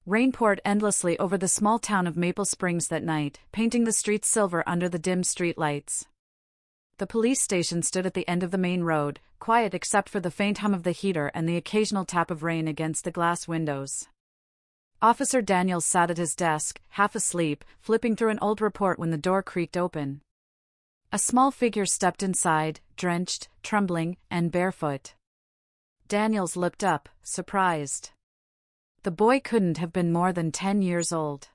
Rain poured endlessly over the small town of Maple Springs that night, painting the streets silver under the dim street lights. The police station stood at the end of the main road, quiet except for the faint hum of the heater and the occasional tap of rain against the glass windows. Officer Daniels sat at his desk, half asleep, flipping through an old report when the door creaked open. A small figure stepped inside, drenched, trembling, and barefoot. Daniels looked up, surprised. The boy couldn't have been more than 10 years old.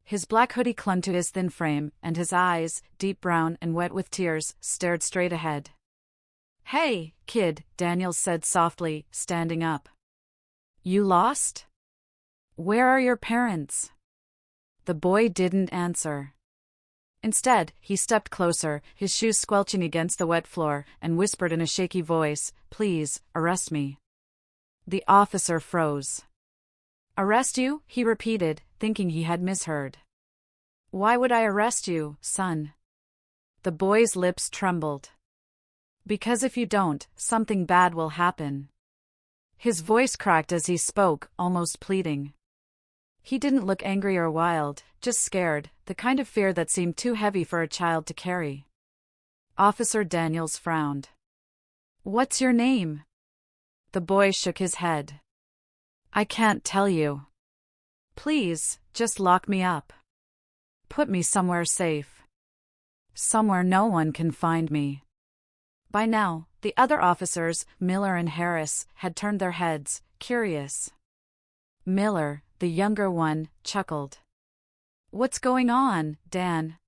His black hoodie clung to his thin frame, and his eyes, deep brown and wet with tears, stared straight ahead. "Hey, kid," Daniels said softly, standing up. "You lost? Where are your parents?" The boy didn't answer. Instead, he stepped closer, his shoes squelching against the wet floor, and whispered in a shaky voice, "Please, arrest me." The officer froze. "Arrest you?" he repeated, thinking he had misheard. "Why would I arrest you, son?" The boy's lips trembled. "Because if you don't, something bad will happen." His voice cracked as he spoke, almost pleading. He didn't look angry or wild, just scared, the kind of fear that seemed too heavy for a child to carry. Officer Daniels frowned. "What's your name?" The boy shook his head. "I can't tell you." "Please, just lock me up. Put me somewhere safe. Somewhere no one can find me." By now, the other officers, Miller and Harris, had turned their heads, curious. Miller, the younger one, chuckled. "What's going on, Dan?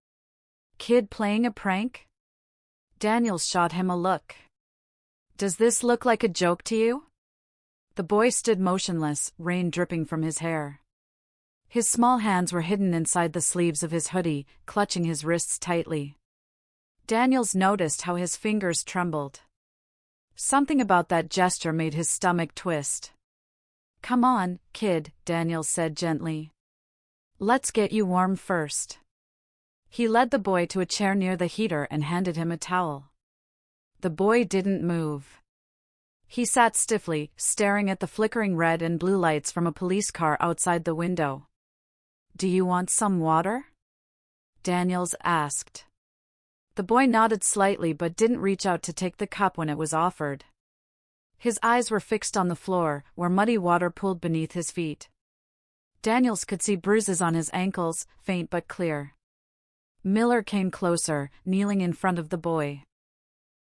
Kid playing a prank?" Daniels shot him a look. "Does this look like a joke to you?" The boy stood motionless, rain dripping from his hair. His small hands were hidden inside the sleeves of his hoodie, clutching his wrists tightly. Daniels noticed how his fingers trembled. Something about that gesture made his stomach twist. "Come on, kid," Daniels said gently. "Let's get you warm first." He led the boy to a chair near the heater and handed him a towel. The boy didn't move. He sat stiffly, staring at the flickering red and blue lights from a police car outside the window. "Do you want some water?" Daniels asked. The boy nodded slightly but didn't reach out to take the cup when it was offered. His eyes were fixed on the floor, where muddy water pooled beneath his feet. Daniels could see bruises on his ankles, faint but clear. Miller came closer, kneeling in front of the boy.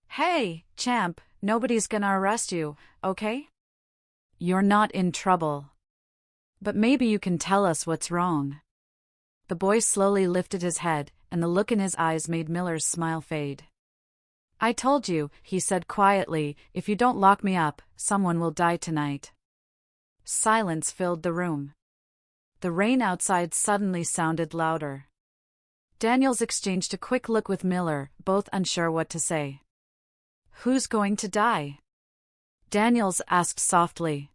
"Hey, champ, nobody's gonna arrest you, okay? You're not in trouble. But maybe you can tell us what's wrong." The boy slowly lifted his head, and the look in his eyes made Miller's smile fade. "I told you," he said quietly, "if you don't lock me up, someone will die tonight." Silence filled the room. The rain outside suddenly sounded louder. Daniels exchanged a quick look with Miller, both unsure what to say. "Who's going to die?" Daniels asked softly.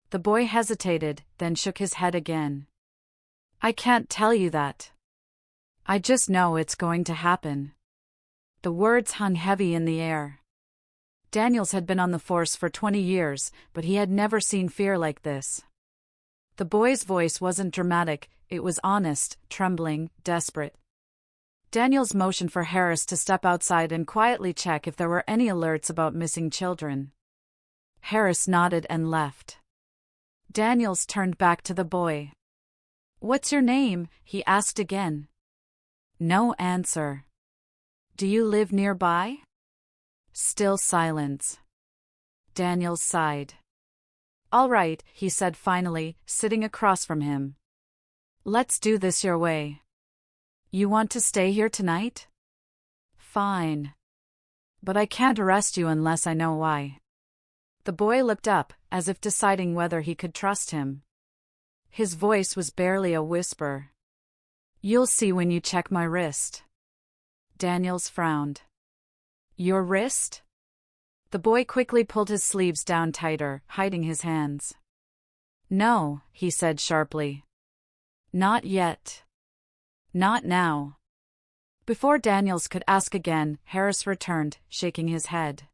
The boy hesitated, then shook his head again. "I can't tell you that. I just know it's going to happen." The words hung heavy in the air. Daniels had been on the force for 20 years, but he had never seen fear like this. The boy's voice wasn't dramatic, it was honest, trembling, desperate. Daniels motioned for Harris to step outside and quietly check if there were any alerts about missing children. Harris nodded and left. Daniels turned back to the boy. "What's your name?" he asked again. No answer. "Do you live nearby?" Still silence. Daniels sighed. "All right," he said finally, sitting across from him. "Let's do this your way. You want to stay here tonight? Fine. But I can't arrest you unless I know why." The boy looked up, as if deciding whether he could trust him. His voice was barely a whisper. "You'll see when you check my wrist." Daniels frowned. "Your wrist?" The boy quickly pulled his sleeves down tighter, hiding his hands. "No," he said sharply. "Not yet. Not now." Before Daniels could ask again, Harris returned, shaking his head.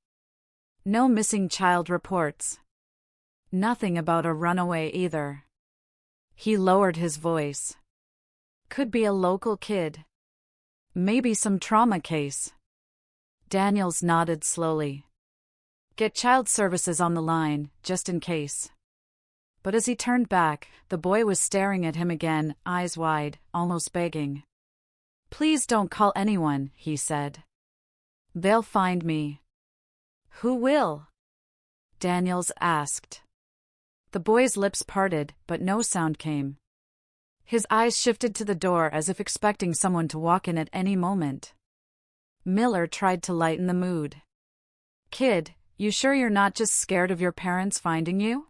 "No missing child reports. Nothing about a runaway either." He lowered his voice. Could be a local kid. Maybe some trauma case. Daniels nodded slowly. Get child services on the line, just in case. But as he turned back, the boy was staring at him again, eyes wide, almost begging. Please don't call anyone, he said. They'll find me. Who will? Daniels asked. The boy's lips parted, but no sound came. His eyes shifted to the door as if expecting someone to walk in at any moment. Miller tried to lighten the mood. Kid, you sure you're not just scared of your parents finding you?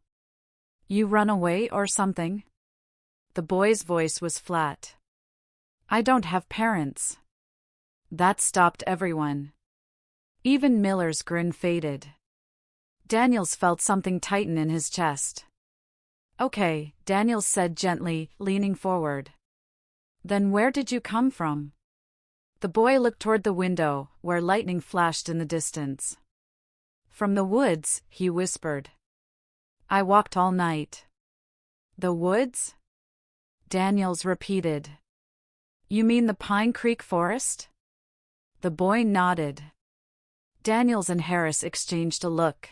You run away or something? The boy's voice was flat. I don't have parents. That stopped everyone. Even Miller's grin faded. Daniels felt something tighten in his chest. Okay, Daniels said gently, leaning forward. Then where did you come from? The boy looked toward the window, where lightning flashed in the distance. From the woods, he whispered. I walked all night. The woods? Daniels repeated. You mean the Pine Creek Forest? The boy nodded. Daniels and Harris exchanged a look.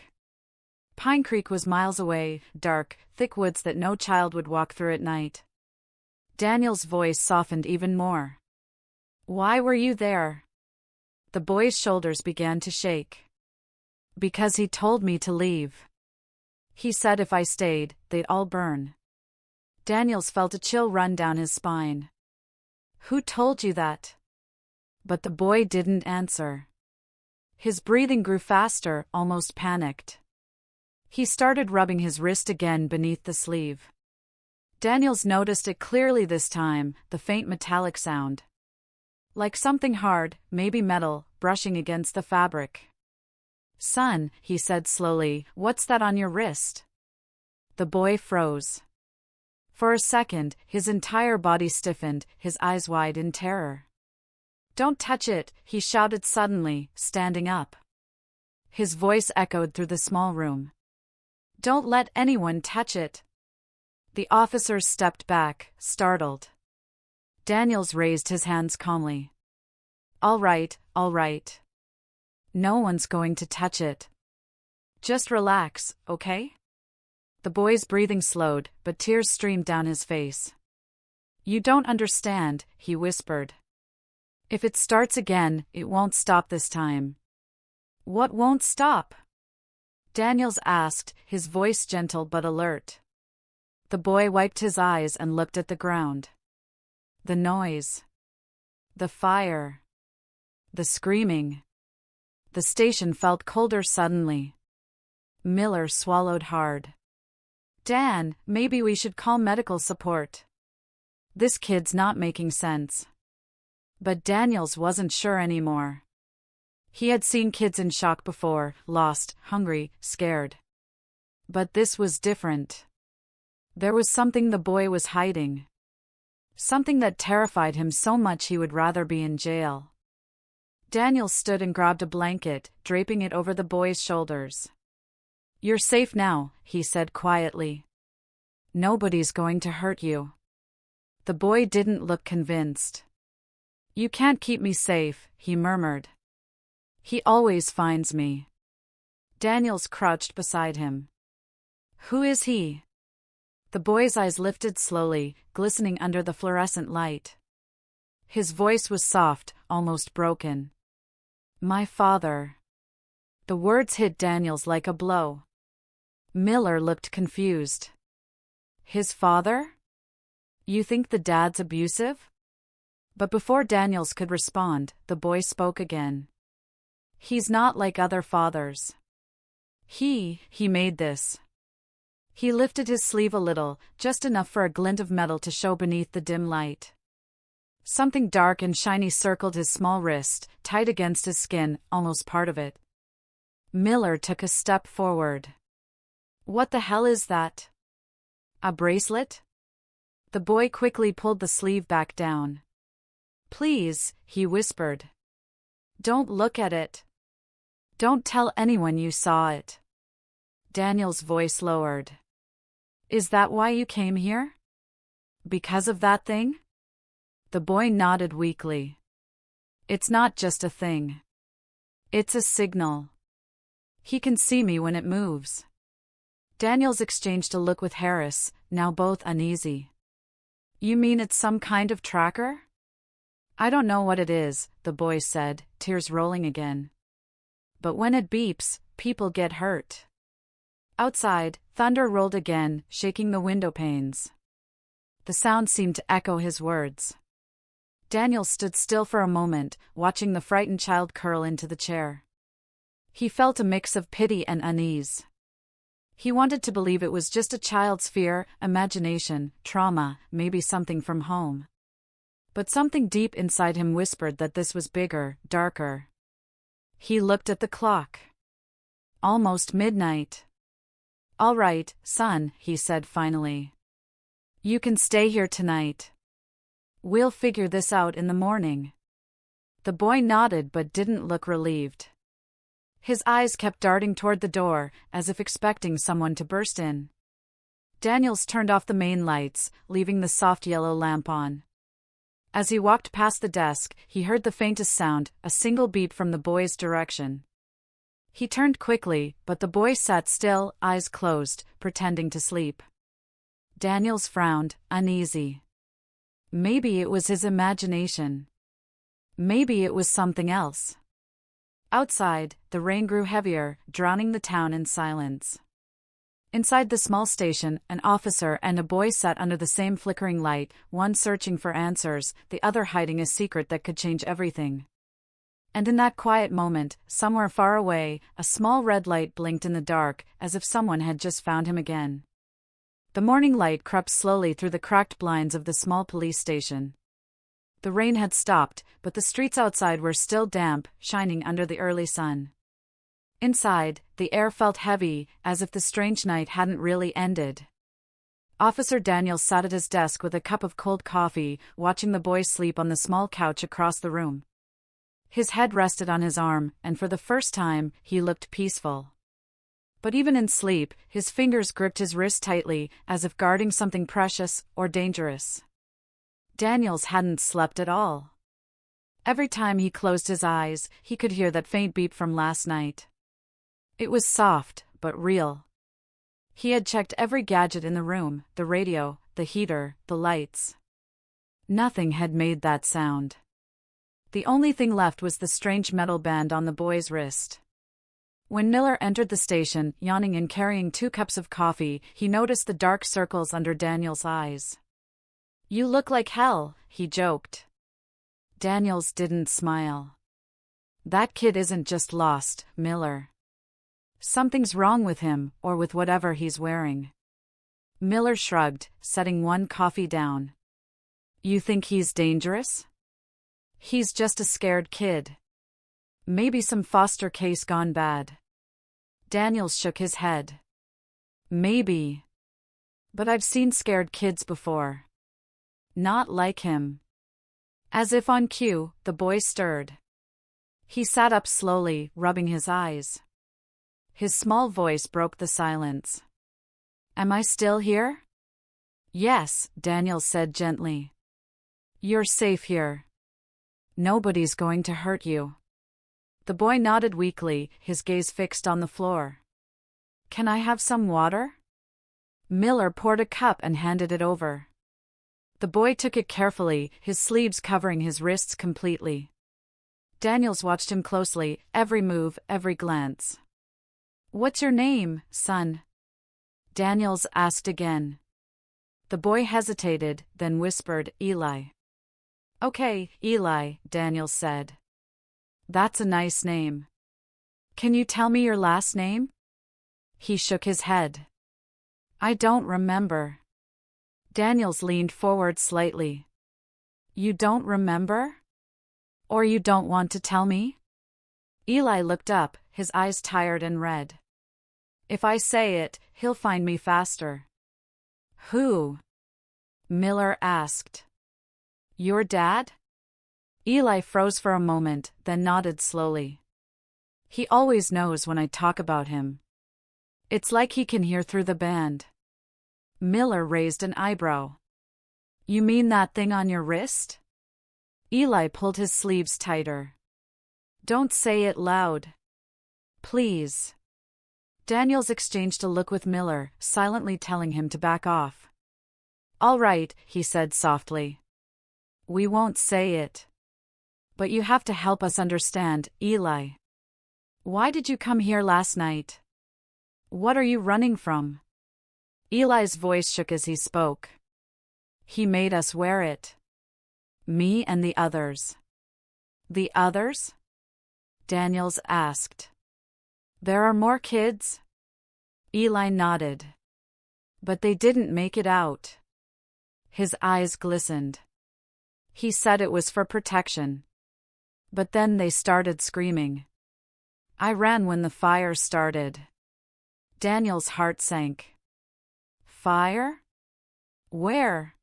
Pine Creek was miles away, dark, thick woods that no child would walk through at night. Daniels' voice softened even more. Why were you there? The boy's shoulders began to shake. Because he told me to leave. He said if I stayed, they'd all burn. Daniels felt a chill run down his spine. Who told you that? But the boy didn't answer. His breathing grew faster, almost panicked. He started rubbing his wrist again beneath the sleeve. Daniels noticed it clearly this time, the faint metallic sound. Like something hard, maybe metal, brushing against the fabric. Son, he said slowly, what's that on your wrist? The boy froze. For a second, his entire body stiffened, his eyes wide in terror. Don't touch it, he shouted suddenly, standing up. His voice echoed through the small room. Don't let anyone touch it. The officers stepped back, startled. Daniels raised his hands calmly. All right, all right. No one's going to touch it. Just relax, okay? The boy's breathing slowed, but tears streamed down his face. You don't understand, he whispered. If it starts again, it won't stop this time. What won't stop? Daniels asked, his voice gentle but alert. The boy wiped his eyes and looked at the ground. The noise. The fire. The screaming. The station felt colder suddenly. Miller swallowed hard. Dan, maybe we should call medical support. This kid's not making sense. But Daniels wasn't sure anymore. He had seen kids in shock before, lost, hungry, scared. But this was different. There was something the boy was hiding. Something that terrified him so much he would rather be in jail. Daniels stood and grabbed a blanket, draping it over the boy's shoulders. You're safe now, he said quietly. Nobody's going to hurt you. The boy didn't look convinced. You can't keep me safe, he murmured. He always finds me. Daniels crouched beside him. Who is he? The boy's eyes lifted slowly, glistening under the fluorescent light. His voice was soft, almost broken. My father. The words hit Daniels like a blow. Miller looked confused. His father? You think the dad's abusive? But before Daniels could respond, the boy spoke again. He's not like other fathers. He made this. He lifted his sleeve a little, just enough for a glint of metal to show beneath the dim light. Something dark and shiny circled his small wrist, tight against his skin, almost part of it. Miller took a step forward. What the hell is that? A bracelet? The boy quickly pulled the sleeve back down. Please, he whispered. Don't look at it. Don't tell anyone you saw it. Daniel's voice lowered. Is that why you came here? Because of that thing? The boy nodded weakly. It's not just a thing. It's a signal. He can see me when it moves. Daniels exchanged a look with Harris, now both uneasy. You mean it's some kind of tracker? I don't know what it is, the boy said, tears rolling again. But when it beeps, people get hurt. Outside, thunder rolled again, shaking the window panes. The sound seemed to echo his words. Daniel stood still for a moment, watching the frightened child curl into the chair. He felt a mix of pity and unease. He wanted to believe it was just a child's fear, imagination, trauma, maybe something from home. But something deep inside him whispered that this was bigger, darker. He looked at the clock. Almost midnight. All right, son, he said finally. You can stay here tonight. We'll figure this out in the morning. The boy nodded but didn't look relieved. His eyes kept darting toward the door, as if expecting someone to burst in. Daniels turned off the main lights, leaving the soft yellow lamp on. As he walked past the desk, he heard the faintest sound, a single beat from the boy's direction. He turned quickly, but the boy sat still, eyes closed, pretending to sleep. Daniels frowned, uneasy. Maybe it was his imagination. Maybe it was something else. Outside, the rain grew heavier, drowning the town in silence. Inside the small station, an officer and a boy sat under the same flickering light, one searching for answers, the other hiding a secret that could change everything. And in that quiet moment, somewhere far away, a small red light blinked in the dark, as if someone had just found him again. The morning light crept slowly through the cracked blinds of the small police station. The rain had stopped, but the streets outside were still damp, shining under the early sun. Inside, the air felt heavy, as if the strange night hadn't really ended. Officer Daniels sat at his desk with a cup of cold coffee, watching the boy sleep on the small couch across the room. His head rested on his arm, and for the first time, he looked peaceful. But even in sleep, his fingers gripped his wrist tightly, as if guarding something precious or dangerous. Daniels hadn't slept at all. Every time he closed his eyes, he could hear that faint beep from last night. It was soft, but real. He had checked every gadget in the room, the radio, the heater, the lights. Nothing had made that sound. The only thing left was the strange metal band on the boy's wrist. When Miller entered the station, yawning and carrying 2 cups of coffee, he noticed the dark circles under Daniel's eyes. You look like hell, he joked. Daniels didn't smile. That kid isn't just lost, Miller. Something's wrong with him, or with whatever he's wearing. Miller shrugged, setting 1 coffee down. You think he's dangerous? He's just a scared kid. Maybe some foster case gone bad. Daniels shook his head. Maybe. But I've seen scared kids before. Not like him. As if on cue, the boy stirred. He sat up slowly, rubbing his eyes. His small voice broke the silence. Am I still here? Yes, Daniels said gently. You're safe here. Nobody's going to hurt you. The boy nodded weakly, his gaze fixed on the floor. Can I have some water? Miller poured a cup and handed it over. The boy took it carefully, his sleeves covering his wrists completely. Daniels watched him closely, every move, every glance. What's your name, son? Daniels asked again. The boy hesitated, then whispered, Eli. Okay, Eli, Daniels said. That's a nice name. Can you tell me your last name? He shook his head. I don't remember. Daniels leaned forward slightly. You don't remember? Or you don't want to tell me? Eli looked up, his eyes tired and red. If I say it, he'll find me faster. Who? Miller asked. Your dad? Eli froze for a moment, then nodded slowly. He always knows when I talk about him. It's like he can hear through the band. Miller raised an eyebrow. You mean that thing on your wrist? Eli pulled his sleeves tighter. Don't say it loud. Please. Daniels exchanged a look with Miller, silently telling him to back off. All right, he said softly. We won't say it. But you have to help us understand, Eli. Why did you come here last night? What are you running from? Eli's voice shook as he spoke. He made us wear it. Me and the others. The others? Daniels asked. There are more kids? Eli nodded. But they didn't make it out. His eyes glistened. He said it was for protection. But then they started screaming. I ran when the fire started. Daniel's heart sank. Fire? Where?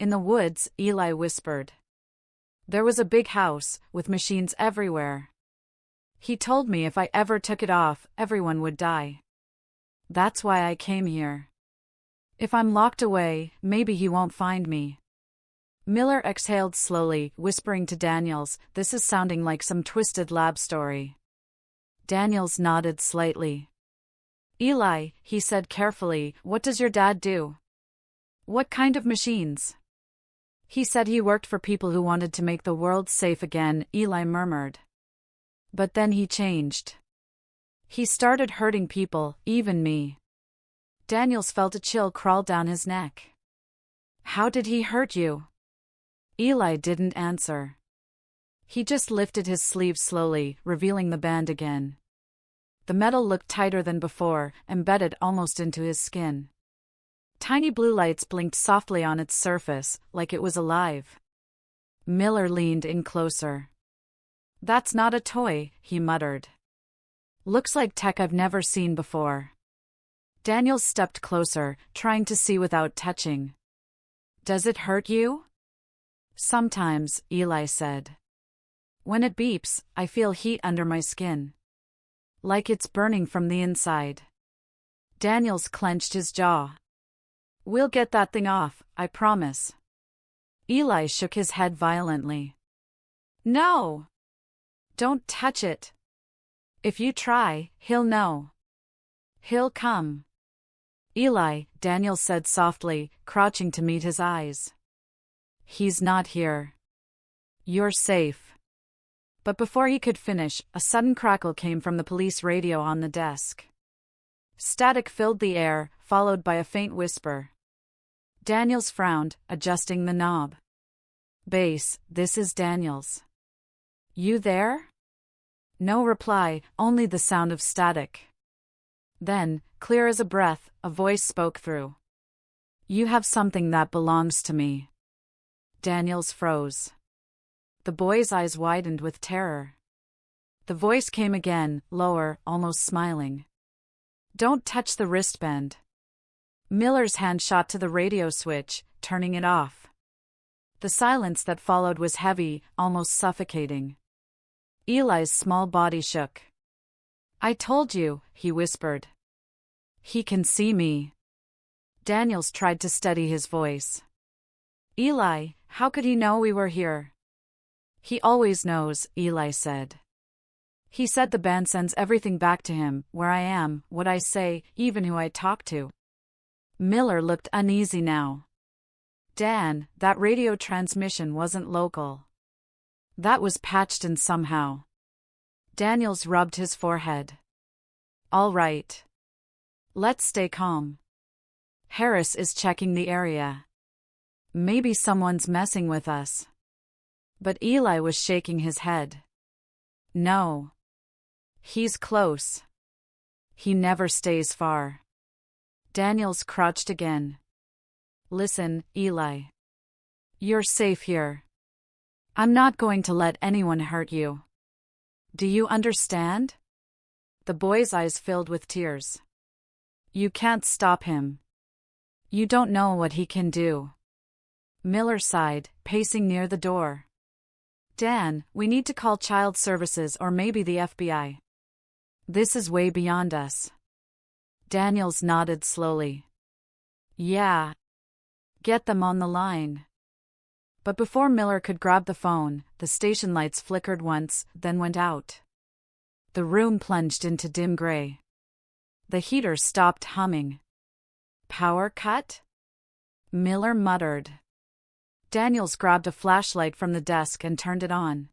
In the woods, Eli whispered. There was a big house, with machines everywhere. He told me if I ever took it off, everyone would die. That's why I came here. If I'm locked away, maybe he won't find me. Miller exhaled slowly, whispering to Daniels, this is sounding like some twisted lab story. Daniels nodded slightly. Eli, he said carefully, what does your dad do? What kind of machines? He said he worked for people who wanted to make the world safe again, Eli murmured. But then he changed. He started hurting people, even me. Daniels felt a chill crawl down his neck. How did he hurt you? Eli didn't answer. He just lifted his sleeve slowly, revealing the band again. The metal looked tighter than before, embedded almost into his skin. Tiny blue lights blinked softly on its surface, like it was alive. Miller leaned in closer. That's not a toy, he muttered. Looks like tech I've never seen before. Daniels stepped closer, trying to see without touching. Does it hurt you? Sometimes, Eli said. When it beeps, I feel heat under my skin. Like it's burning from the inside. Daniels clenched his jaw. We'll get that thing off, I promise. Eli shook his head violently. No! Don't touch it. If you try, he'll know. He'll come. Eli, Daniels said softly, crouching to meet his eyes. He's not here. You're safe. But before he could finish, a sudden crackle came from the police radio on the desk. Static filled the air, followed by a faint whisper. Daniels frowned, adjusting the knob. Base, this is Daniels. You there? No reply, only the sound of static. Then, clear as a breath, a voice spoke through. You have something that belongs to me. Daniels froze. The boy's eyes widened with terror. The voice came again, lower, almost smiling. Don't touch the wristband. Miller's hand shot to the radio switch, turning it off. The silence that followed was heavy, almost suffocating. Eli's small body shook. I told you, he whispered. He can see me. Daniels tried to steady his voice. Eli, how could he know we were here? He always knows, Eli said. He said the band sends everything back to him, where I am, what I say, even who I talk to. Miller looked uneasy now. Dan, that radio transmission wasn't local. That was patched in somehow. Daniels rubbed his forehead. All right. Let's stay calm. Harris is checking the area. Maybe someone's messing with us. But Eli was shaking his head. No. He's close. He never stays far. Daniels crouched again. Listen, Eli. You're safe here. I'm not going to let anyone hurt you. Do you understand? The boy's eyes filled with tears. You can't stop him. You don't know what he can do. Miller sighed, pacing near the door. Dan, we need to call child services or maybe the FBI. This is way beyond us. Daniels nodded slowly. Yeah. Get them on the line. But before Miller could grab the phone, the station lights flickered once, then went out. The room plunged into dim gray. The heater stopped humming. Power cut? Miller muttered. Daniels grabbed a flashlight from the desk and turned it on.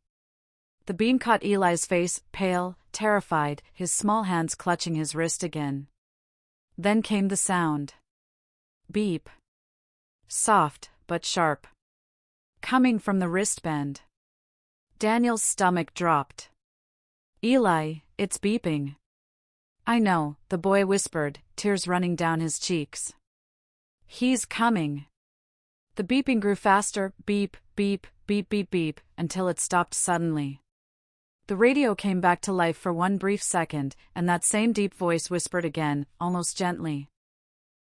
The beam caught Eli's face, pale, terrified, his small hands clutching his wrist again. Then came the sound. Beep. Soft, but sharp. Coming from the wristband. Daniel's stomach dropped. Eli, it's beeping. I know, the boy whispered, tears running down his cheeks. He's coming. The beeping grew faster, beep, beep, beep, beep, beep, until it stopped suddenly. The radio came back to life for one brief second, and that same deep voice whispered again, almost gently.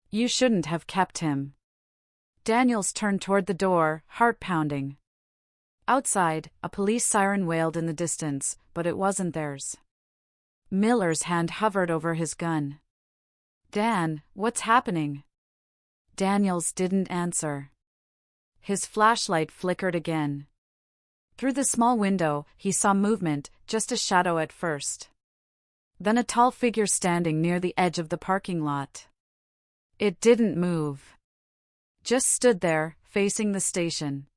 You shouldn't have kept him. Daniels turned toward the door, heart pounding. Outside, a police siren wailed in the distance, but it wasn't theirs. Miller's hand hovered over his gun. Dan, what's happening? Daniels didn't answer. His flashlight flickered again. Through the small window, he saw movement, just a shadow at first. Then a tall figure standing near the edge of the parking lot. It didn't move. Just stood there, facing the station.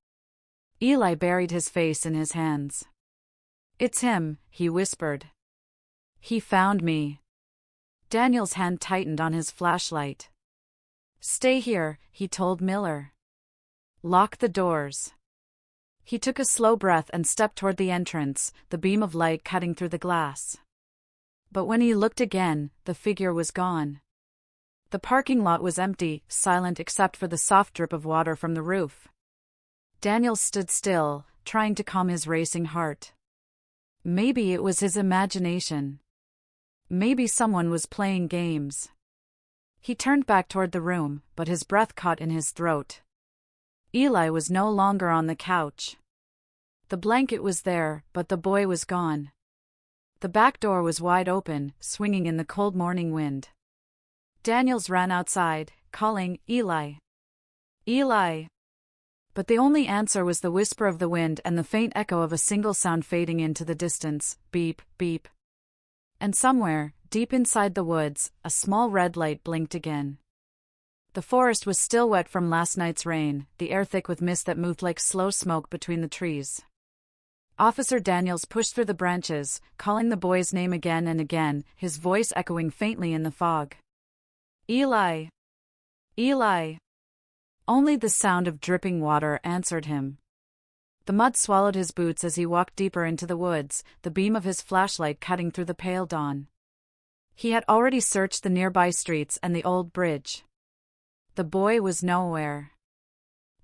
Eli buried his face in his hands. It's him, he whispered. He found me. Daniel's hand tightened on his flashlight. Stay here, he told Miller. Lock the doors. He took a slow breath and stepped toward the entrance, the beam of light cutting through the glass. But when he looked again, the figure was gone. The parking lot was empty, silent except for the soft drip of water from the roof. Daniel stood still, trying to calm his racing heart. Maybe it was his imagination. Maybe someone was playing games. He turned back toward the room, but his breath caught in his throat. Eli was no longer on the couch. The blanket was there, but the boy was gone. The back door was wide open, swinging in the cold morning wind. Daniels ran outside, calling, Eli. Eli. But the only answer was the whisper of the wind and the faint echo of a single sound fading into the distance, beep, beep. And somewhere, deep inside the woods, a small red light blinked again. The forest was still wet from last night's rain, the air thick with mist that moved like slow smoke between the trees. Officer Daniels pushed through the branches, calling the boy's name again and again, his voice echoing faintly in the fog. Eli! Eli! Only the sound of dripping water answered him. The mud swallowed his boots as he walked deeper into the woods, the beam of his flashlight cutting through the pale dawn. He had already searched the nearby streets and the old bridge. The boy was nowhere.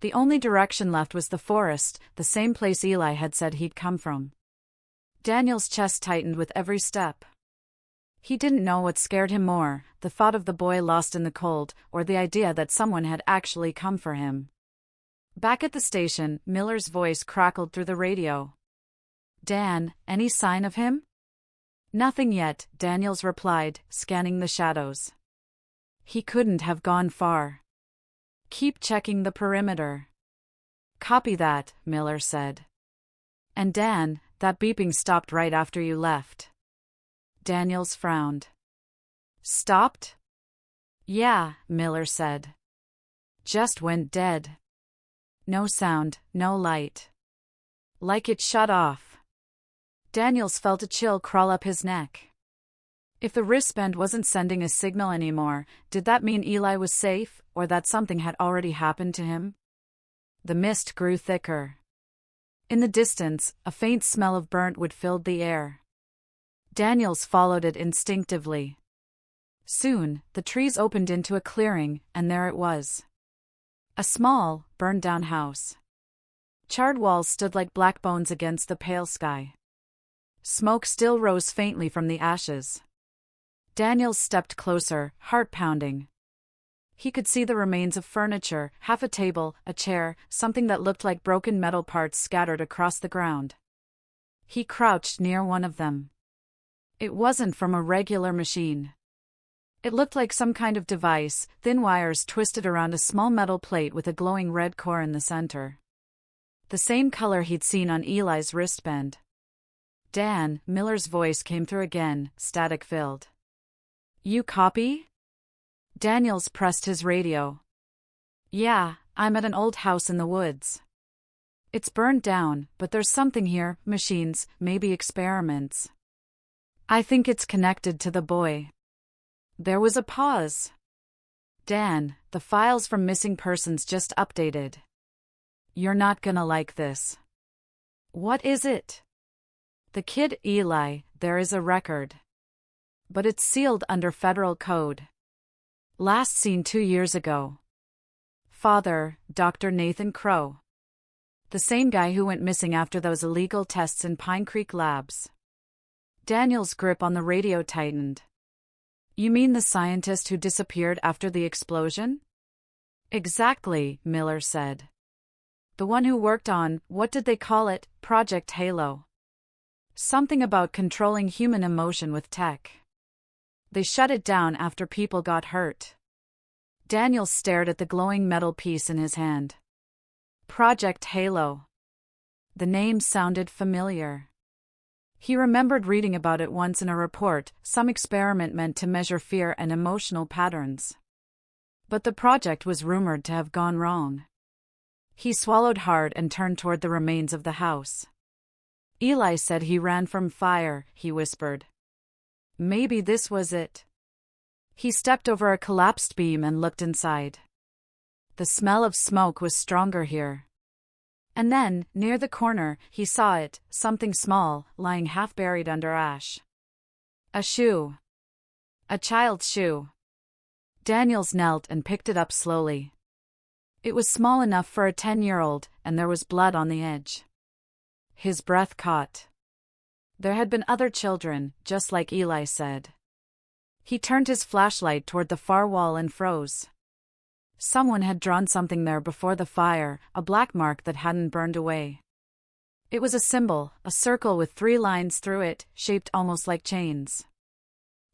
The only direction left was the forest, the same place Eli had said he'd come from. Daniel's chest tightened with every step. He didn't know what scared him more, the thought of the boy lost in the cold, or the idea that someone had actually come for him. Back at the station, Miller's voice crackled through the radio. Dan, any sign of him? Nothing yet, Daniels replied, scanning the shadows. He couldn't have gone far. Keep checking the perimeter. Copy that, Miller said. And Dan, that beeping stopped right after you left. Daniels frowned. Stopped? Yeah, Miller said. Just went dead. No sound, no light. Like it shut off. Daniels felt a chill crawl up his neck. If the wristband wasn't sending a signal anymore, did that mean Eli was safe, or that something had already happened to him? The mist grew thicker. In the distance, a faint smell of burnt wood filled the air. Daniels followed it instinctively. Soon, the trees opened into a clearing, and there it was. A small, burned-down house. Charred walls stood like black bones against the pale sky. Smoke still rose faintly from the ashes. Daniels stepped closer, heart pounding. He could see the remains of furniture, half a table, a chair, something that looked like broken metal parts scattered across the ground. He crouched near one of them. It wasn't from a regular machine. It looked like some kind of device, thin wires twisted around a small metal plate with a glowing red core in the center. The same color he'd seen on Eli's wristband. Dan, Miller's voice came through again, static-filled. You copy? Daniels pressed his radio. Yeah, I'm at an old house in the woods. It's burned down, but there's something here, machines, maybe experiments. I think it's connected to the boy. There was a pause. Dan, the files from missing persons just updated. You're not gonna like this. What is it? The kid, Eli, there is a record. But it's sealed under federal code. Last seen 2 years ago. Father, Dr. Nathan Crow. The same guy who went missing after those illegal tests in Pine Creek Labs. Daniel's grip on the radio tightened. You mean the scientist who disappeared after the explosion? Exactly, Miller said. The one who worked on, what did they call it, Project Halo. Something about controlling human emotion with tech. They shut it down after people got hurt. Daniel stared at the glowing metal piece in his hand. Project Halo. The name sounded familiar. He remembered reading about it once in a report, some experiment meant to measure fear and emotional patterns. But the project was rumored to have gone wrong. He swallowed hard and turned toward the remains of the house. Eli said he ran from fire, he whispered. Maybe this was it. He stepped over a collapsed beam and looked inside. The smell of smoke was stronger here. And then, near the corner, he saw it, something small, lying half buried under ash. A shoe. A child's shoe. Daniels knelt and picked it up slowly. It was small enough for a 10-year-old, and there was blood on the edge. His breath caught. There had been other children, just like Eli said. He turned his flashlight toward the far wall and froze. Someone had drawn something there before the fire, a black mark that hadn't burned away. It was a symbol, a circle with 3 lines through it, shaped almost like chains.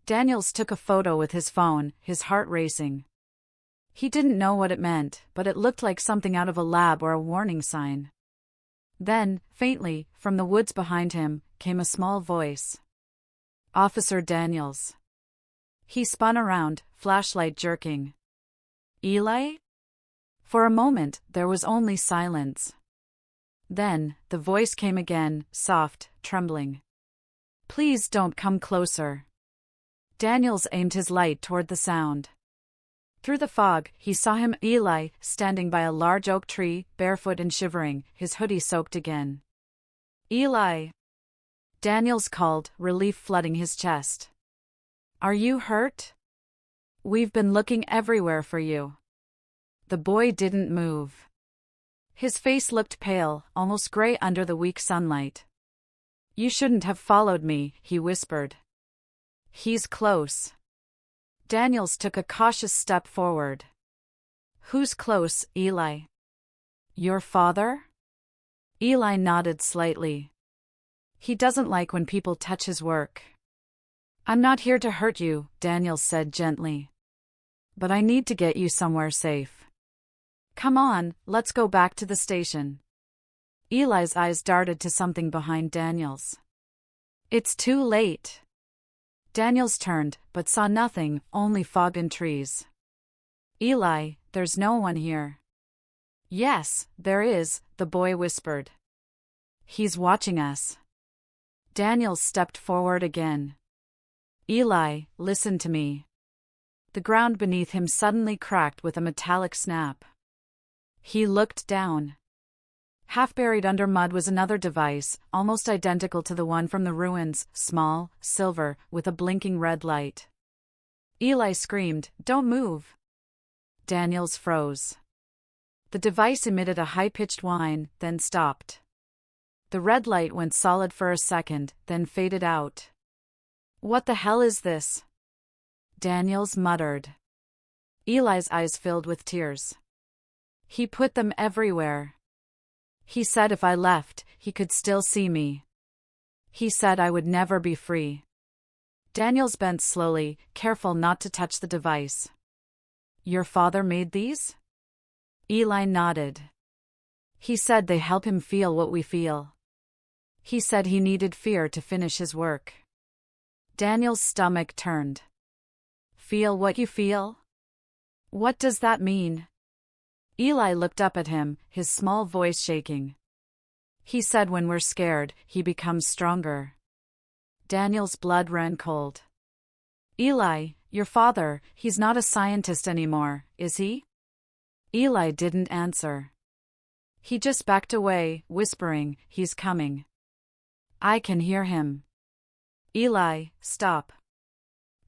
Daniels took a photo with his phone, his heart racing. He didn't know what it meant, but it looked like something out of a lab or a warning sign. Then, faintly, from the woods behind him, came a small voice. Officer Daniels. He spun around, flashlight jerking. Eli? For a moment, there was only silence. Then, the voice came again, soft, trembling. Please don't come closer. Daniels aimed his light toward the sound. Through the fog, he saw him, Eli, standing by a large oak tree, barefoot and shivering, his hoodie soaked again. Eli! Daniels called, relief flooding his chest. Are you hurt? We've been looking everywhere for you. The boy didn't move. His face looked pale, almost gray under the weak sunlight. You shouldn't have followed me, he whispered. He's close. Daniels took a cautious step forward. Who's close, Eli? Your father? Eli nodded slightly. He doesn't like when people touch his work. I'm not here to hurt you, Daniels said gently. But I need to get you somewhere safe. Come on, let's go back to the station. Eli's eyes darted to something behind Daniels. It's too late. Daniels turned, but saw nothing, only fog and trees. Eli, there's no one here. Yes, there is, the boy whispered. He's watching us. Daniels stepped forward again. Eli, listen to me. The ground beneath him suddenly cracked with a metallic snap. He looked down. Half buried under mud was another device, almost identical to the one from the ruins, small, silver, with a blinking red light. Eli screamed, "Don't move!" Daniels froze. The device emitted a high-pitched whine, then stopped. The red light went solid for a second, then faded out. What the hell is this? Daniels muttered. Eli's eyes filled with tears. He put them everywhere. He said if I left, he could still see me. He said I would never be free. Daniels bent slowly, careful not to touch the device. Your father made these? Eli nodded. He said they help him feel what we feel. He said he needed fear to finish his work. Daniel's stomach turned. Feel what you feel? What does that mean? Eli looked up at him, his small voice shaking. He said when we're scared, he becomes stronger. Daniel's blood ran cold. Eli, your father, he's not a scientist anymore, is he? Eli didn't answer. He just backed away, whispering, he's coming. I can hear him. Eli, stop.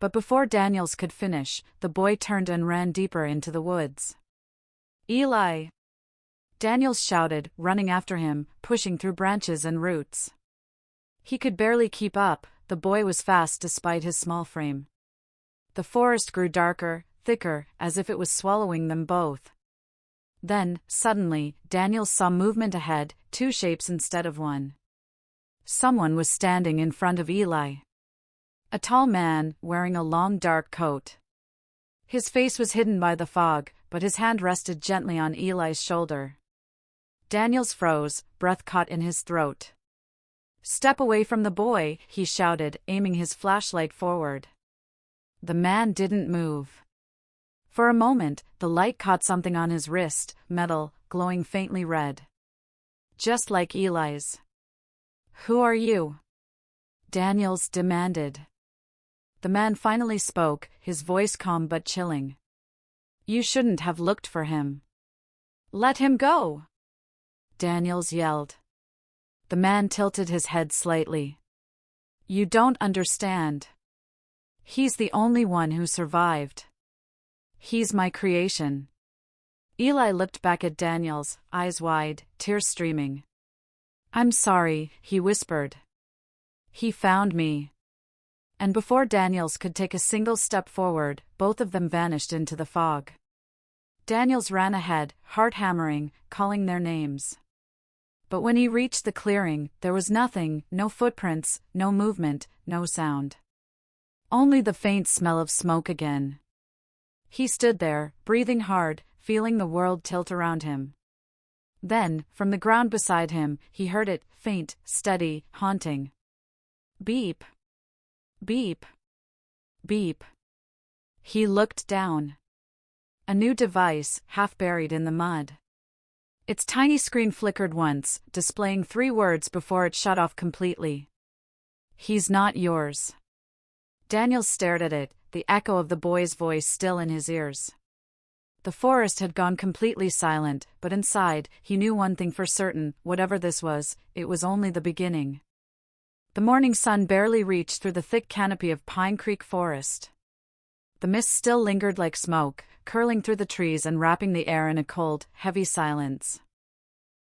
But before Daniels could finish, the boy turned and ran deeper into the woods. Eli! Daniels shouted, running after him, pushing through branches and roots. He could barely keep up, the boy was fast despite his small frame. The forest grew darker, thicker, as if it was swallowing them both. Then, suddenly, Daniels saw movement ahead, two shapes instead of one. Someone was standing in front of Eli. A tall man, wearing a long dark coat. His face was hidden by the fog, but his hand rested gently on Eli's shoulder. Daniels froze, breath caught in his throat. Step away from the boy, he shouted, aiming his flashlight forward. The man didn't move. For a moment, the light caught something on his wrist, metal, glowing faintly red. Just like Eli's. Who are you? Daniels demanded. The man finally spoke, his voice calm but chilling. You shouldn't have looked for him. Let him go! Daniels yelled. The man tilted his head slightly. You don't understand. He's the only one who survived. He's my creation. Eli looked back at Daniels, eyes wide, tears streaming. I'm sorry, he whispered. He found me. And before Daniels could take a single step forward, both of them vanished into the fog. Daniels ran ahead, heart hammering, calling their names. But when he reached the clearing, there was nothing, no footprints, no movement, no sound. Only the faint smell of smoke again. He stood there, breathing hard, feeling the world tilt around him. Then, from the ground beside him, he heard it, faint, steady, haunting. Beep. Beep. Beep. He looked down. A new device, half buried in the mud. Its tiny screen flickered once, displaying 3 words before it shut off completely. He's not yours. Daniel stared at it, the echo of the boy's voice still in his ears. The forest had gone completely silent, but inside, he knew one thing for certain, whatever this was, it was only the beginning. The morning sun barely reached through the thick canopy of Pine Creek Forest. The mist still lingered like smoke, curling through the trees and wrapping the air in a cold, heavy silence.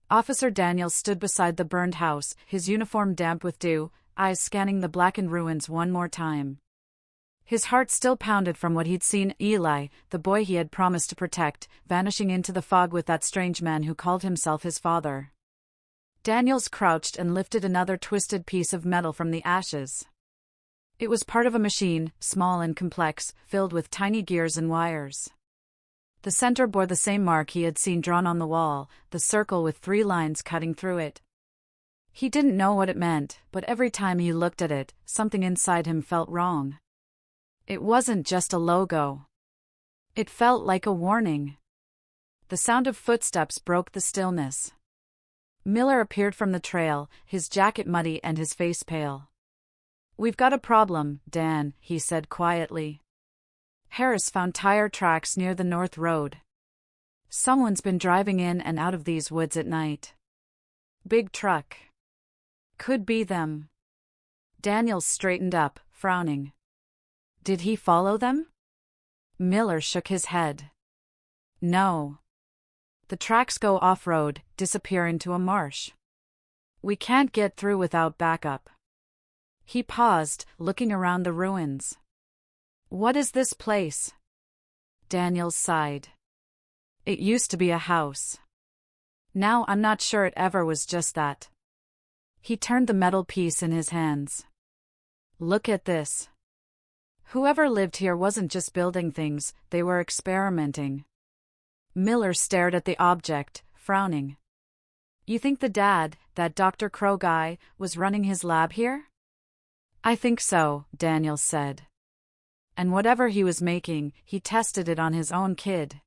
Officer Daniels stood beside the burned house, his uniform damp with dew, eyes scanning the blackened ruins one more time. His heart still pounded from what he'd seen Eli, the boy he had promised to protect, vanishing into the fog with that strange man who called himself his father. Daniels crouched and lifted another twisted piece of metal from the ashes. It was part of a machine, small and complex, filled with tiny gears and wires. The center bore the same mark he had seen drawn on the wall, the circle with 3 lines cutting through it. He didn't know what it meant, but every time he looked at it, something inside him felt wrong. It wasn't just a logo. It felt like a warning. The sound of footsteps broke the stillness. Miller appeared from the trail, his jacket muddy and his face pale. We've got a problem, Dan, he said quietly. Harris found tire tracks near the North Road. Someone's been driving in and out of these woods at night. Big truck. Could be them. Daniels straightened up, frowning. Did he follow them? Miller shook his head. No. The tracks go off-road, disappear into a marsh. We can't get through without backup. He paused, looking around the ruins. What is this place? Daniels sighed. It used to be a house. Now I'm not sure it ever was just that. He turned the metal piece in his hands. Look at this. Whoever lived here wasn't just building things, they were experimenting. Miller stared at the object, frowning. You think the dad, that Dr. Crow guy, was running his lab here? I think so, Daniels said. And whatever he was making, he tested it on his own kid.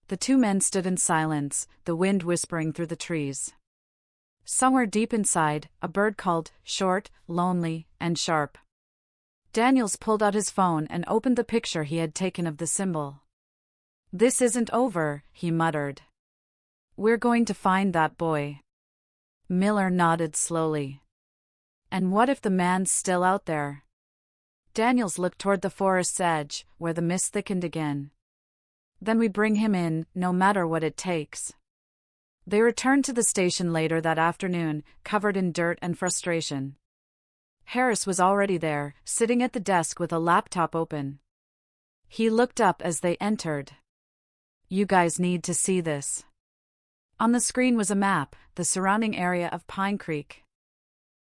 The two men stood in silence, the wind whispering through the trees. Somewhere deep inside, a bird called, short, lonely, and sharp. Daniels pulled out his phone and opened the picture he had taken of the symbol. This isn't over, he muttered. We're going to find that boy. Miller nodded slowly. And what if the man's still out there? Daniels looked toward the forest's edge, where the mist thickened again. Then we bring him in, no matter what it takes. They returned to the station later that afternoon, covered in dirt and frustration. Harris was already there, sitting at the desk with a laptop open. He looked up as they entered. You guys need to see this. On the screen was a map, the surrounding area of Pine Creek.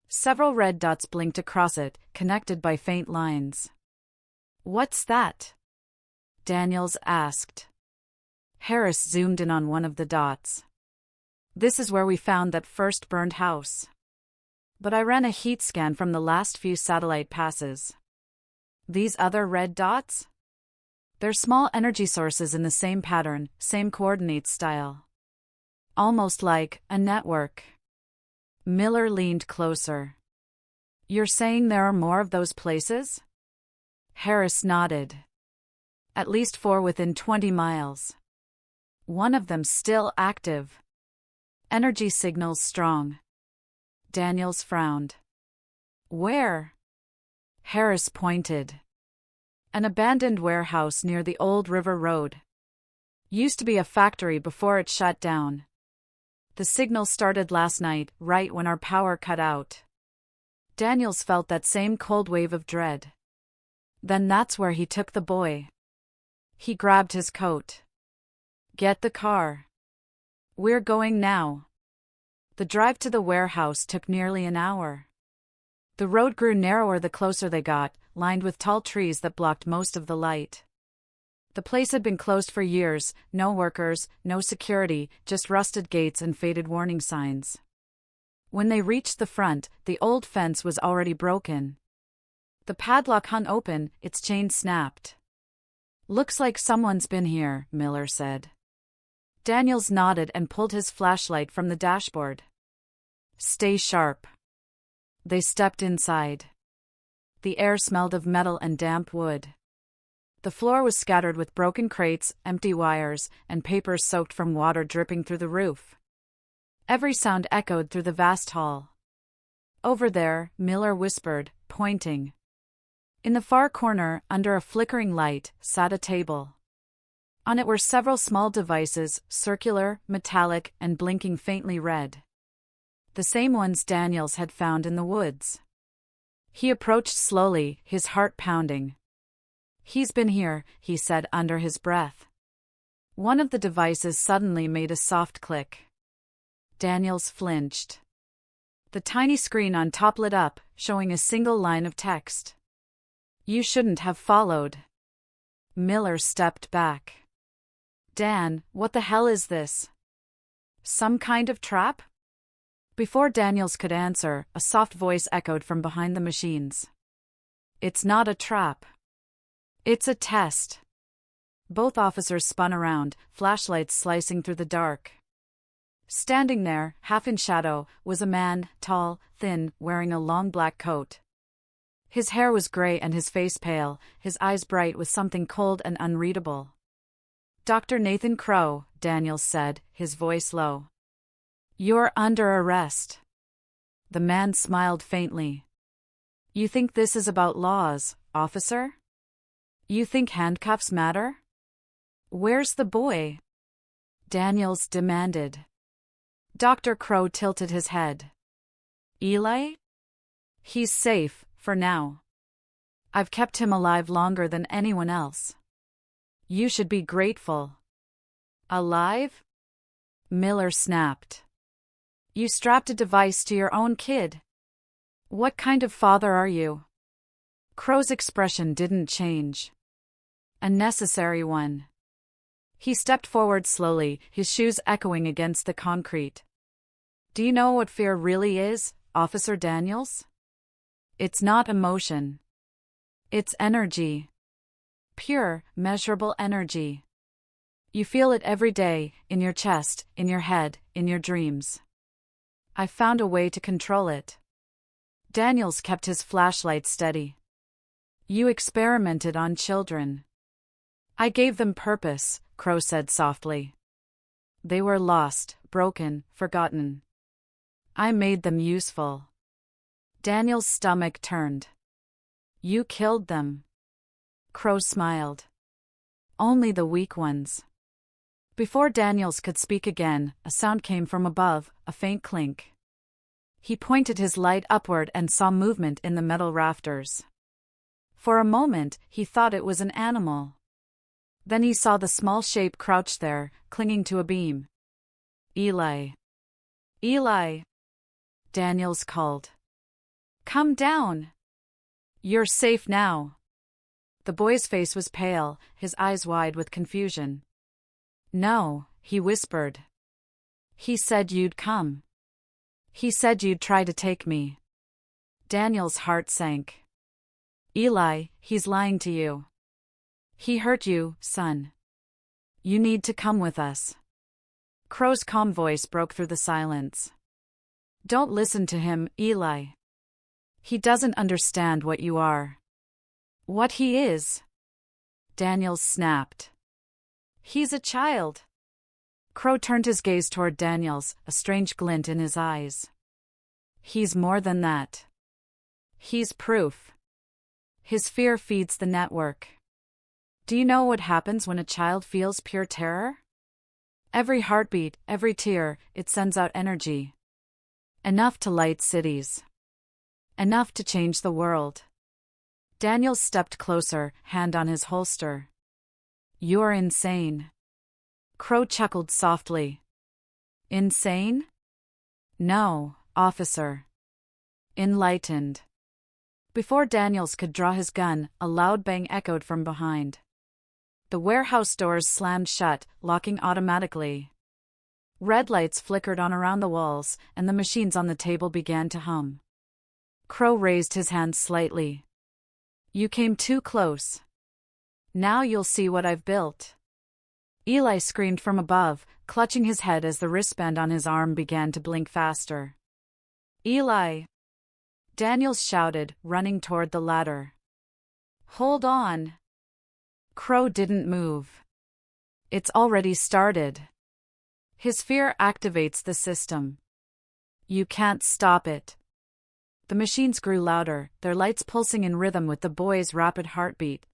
Several red dots blinked across it, connected by faint lines. What's that? Daniels asked. Harris zoomed in on one of the dots. This is where we found that first burned house. But I ran a heat scan from the last few satellite passes. These other red dots? They're small energy sources in the same pattern, same coordinate style. Almost like a network. Miller leaned closer. You're saying there are more of those places? Harris nodded. At least 4 within 20 miles. One of them still active. Energy signals strong. Daniels frowned. Where? Harris pointed. An abandoned warehouse near the old River Road. Used to be a factory before it shut down. The signal started last night, right when our power cut out. Daniels felt that same cold wave of dread. Then that's where he took the boy. He grabbed his coat. Get the car. We're going now. The drive to the warehouse took nearly an hour. The road grew narrower the closer they got, lined with tall trees that blocked most of the light. The place had been closed for years, no workers, no security, just rusted gates and faded warning signs. When they reached the front, the old fence was already broken. The padlock hung open, its chain snapped. Looks like someone's been here, Miller said. Daniels nodded and pulled his flashlight from the dashboard. Stay sharp. They stepped inside. The air smelled of metal and damp wood. The floor was scattered with broken crates, empty wires, and papers soaked from water dripping through the roof. Every sound echoed through the vast hall. Over there, Miller whispered, pointing. In the far corner, under a flickering light, sat a table. On it were several small devices, circular, metallic, and blinking faintly red. The same ones Daniels had found in the woods. He approached slowly, his heart pounding. He's been here, he said under his breath. One of the devices suddenly made a soft click. Daniels flinched. The tiny screen on top lit up, showing a single line of text. You shouldn't have followed. Miller stepped back. Dan, what the hell is this? Some kind of trap? Before Daniels could answer, a soft voice echoed from behind the machines. It's not a trap. It's a test. Both officers spun around, flashlights slicing through the dark. Standing there, half in shadow, was a man, tall, thin, wearing a long black coat. His hair was gray and his face pale, his eyes bright with something cold and unreadable. Dr. Nathan Crow, Daniels said, his voice low. You're under arrest. The man smiled faintly. You think this is about laws, officer? You think handcuffs matter? Where's the boy? Daniels demanded. Dr. Crow tilted his head. Eli? He's safe, for now. I've kept him alive longer than anyone else. You should be grateful. Alive? Miller snapped. You strapped a device to your own kid. What kind of father are you? Crow's expression didn't change. A necessary one. He stepped forward slowly, his shoes echoing against the concrete. Do you know what fear really is, Officer Daniels? It's not emotion. It's energy. Pure, measurable energy. You feel it every day, in your chest, in your head, in your dreams. I found a way to control it. Daniels kept his flashlight steady. You experimented on children. I gave them purpose, Crow said softly. They were lost, broken, forgotten. I made them useful. Daniel's stomach turned. You killed them. Crow smiled. Only the weak ones. Before Daniels could speak again, a sound came from above, a faint clink. He pointed his light upward and saw movement in the metal rafters. For a moment, he thought it was an animal. Then he saw the small shape crouched there, clinging to a beam. Eli. Eli. Daniels called. Come down. You're safe now. The boy's face was pale, his eyes wide with confusion. No, he whispered. He said you'd come. He said you'd try to take me. Daniel's heart sank. Eli, he's lying to you. He hurt you, son. You need to come with us. Crow's calm voice broke through the silence. Don't listen to him, Eli. He doesn't understand what you are. What he is. Daniels snapped. He's a child. Crow turned his gaze toward Daniels, a strange glint in his eyes. He's more than that. He's proof. His fear feeds the network. Do you know what happens when a child feels pure terror? Every heartbeat, every tear, it sends out energy. Enough to light cities. Enough to change the world. Daniels stepped closer, hand on his holster. You're insane. Crow chuckled softly. Insane? No, officer. Enlightened. Before Daniels could draw his gun, a loud bang echoed from behind. The warehouse doors slammed shut, locking automatically. Red lights flickered on around the walls, and the machines on the table began to hum. Crow raised his hand slightly. You came too close. Now you'll see what I've built. Eli screamed from above, clutching his head as the wristband on his arm began to blink faster. Eli! Daniels shouted, running toward the ladder. Hold on. Crow didn't move. It's already started. His fear activates the system. You can't stop it. The machines grew louder, their lights pulsing in rhythm with the boy's rapid heartbeat.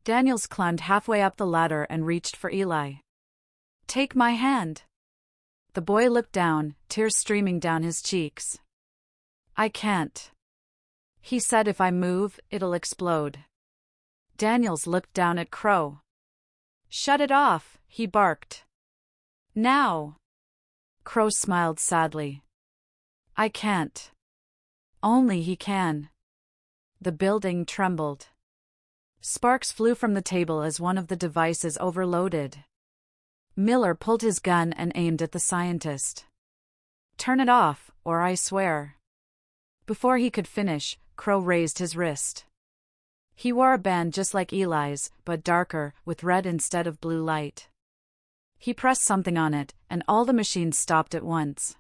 Daniels climbed halfway up the ladder and reached for Eli. Take my hand. The boy looked down, tears streaming down his cheeks. I can't. He said if I move, it'll explode. Daniels looked down at Crow. Shut it off, he barked. Now. Crow smiled sadly. I can't. Only he can. The building trembled. Sparks flew from the table as one of the devices overloaded. Miller pulled his gun and aimed at the scientist. Turn it off, or I swear. Before he could finish, Crow raised his wrist. He wore a band just like Eli's, but darker, with red instead of blue light. He pressed something on it, and all the machines stopped at once.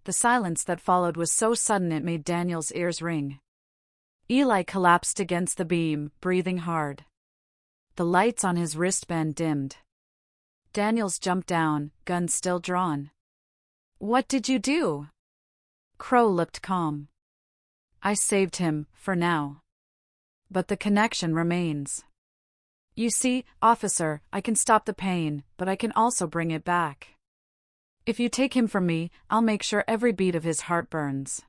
The silence that followed was so sudden it made Daniel's ears ring. Eli collapsed against the beam, breathing hard. The lights on his wristband dimmed. Daniels jumped down, gun still drawn. What did you do? Crow looked calm. I saved him, for now. But the connection remains. You see, officer, I can stop the pain, but I can also bring it back. If you take him from me, I'll make sure every beat of his heart burns.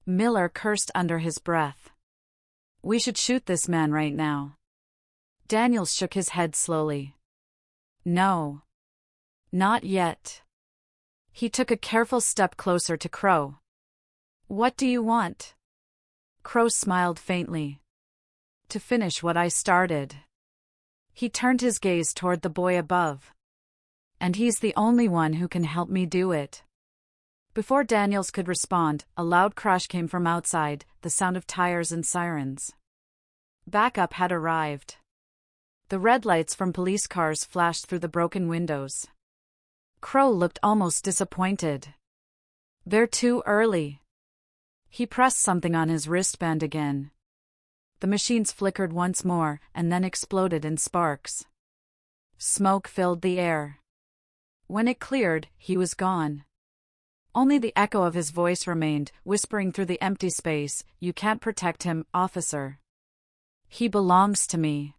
Miller cursed under his breath. We should shoot this man right now. Daniels shook his head slowly. No. Not yet. He took a careful step closer to Crow. What do you want? Crow smiled faintly. To finish what I started. He turned his gaze toward the boy above. And he's the only one who can help me do it. Before Daniels could respond, a loud crash came from outside, the sound of tires and sirens. Backup had arrived. The red lights from police cars flashed through the broken windows. Crow looked almost disappointed. They're too early. He pressed something on his wristband again. The machines flickered once more, and then exploded in sparks. Smoke filled the air. When it cleared, he was gone. Only the echo of his voice remained, whispering through the empty space, "You can't protect him, officer. He belongs to me."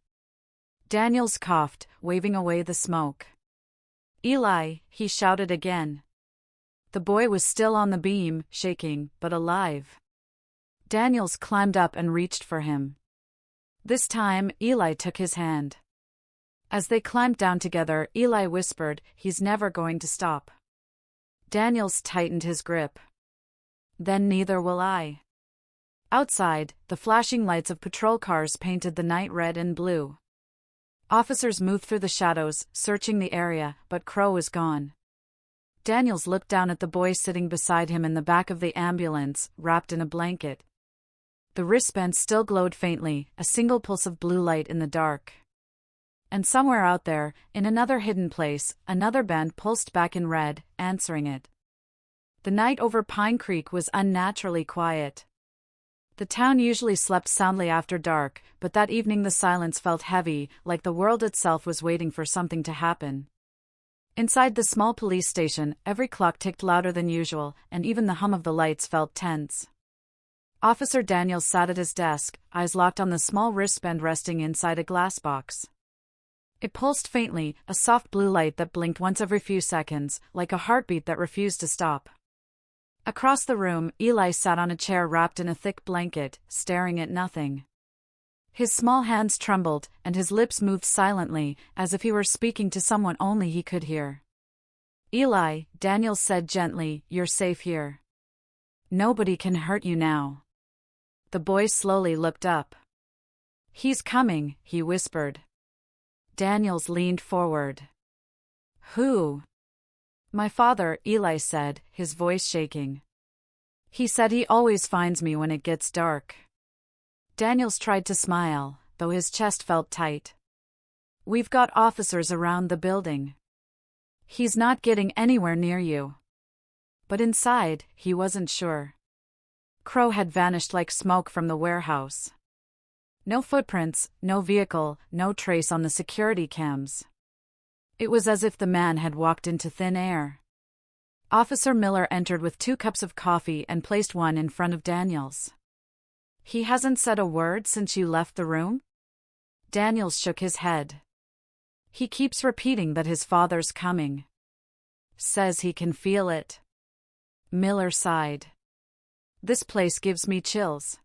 Daniels coughed, waving away the smoke. "Eli," he shouted again. The boy was still on the beam, shaking, but alive. Daniels climbed up and reached for him. This time, Eli took his hand. As they climbed down together, Eli whispered, "He's never going to stop." Daniels tightened his grip. "Then neither will I." Outside, the flashing lights of patrol cars painted the night red and blue. Officers moved through the shadows, searching the area, but Crow was gone. Daniels looked down at the boy sitting beside him in the back of the ambulance, wrapped in a blanket. The wristband still glowed faintly, a single pulse of blue light in the dark. And somewhere out there, in another hidden place, another band pulsed back in red, answering it. The night over Pine Creek was unnaturally quiet. The town usually slept soundly after dark, but that evening the silence felt heavy, like the world itself was waiting for something to happen. Inside the small police station, every clock ticked louder than usual, and even the hum of the lights felt tense. Officer Daniels sat at his desk, eyes locked on the small wristband resting inside a glass box. It pulsed faintly, a soft blue light that blinked once every few seconds, like a heartbeat that refused to stop. Across the room, Eli sat on a chair wrapped in a thick blanket, staring at nothing. His small hands trembled, and his lips moved silently, as if he were speaking to someone only he could hear. "Eli," Daniels said gently, "you're safe here. Nobody can hurt you now." The boy slowly looked up. "He's coming," he whispered. Daniels leaned forward. "Who?" "My father," Eli said, his voice shaking. "He said he always finds me when it gets dark." Daniels tried to smile, though his chest felt tight. "We've got officers around the building. He's not getting anywhere near you." But inside, he wasn't sure. Crow had vanished like smoke from the warehouse. No footprints, no vehicle, no trace on the security cams. It was as if the man had walked into thin air. Officer Miller entered with 2 cups of coffee and placed one in front of Daniels. "He hasn't said a word since you left the room?" Daniels shook his head. "He keeps repeating that his father's coming. Says he can feel it." Miller sighed. "This place gives me chills.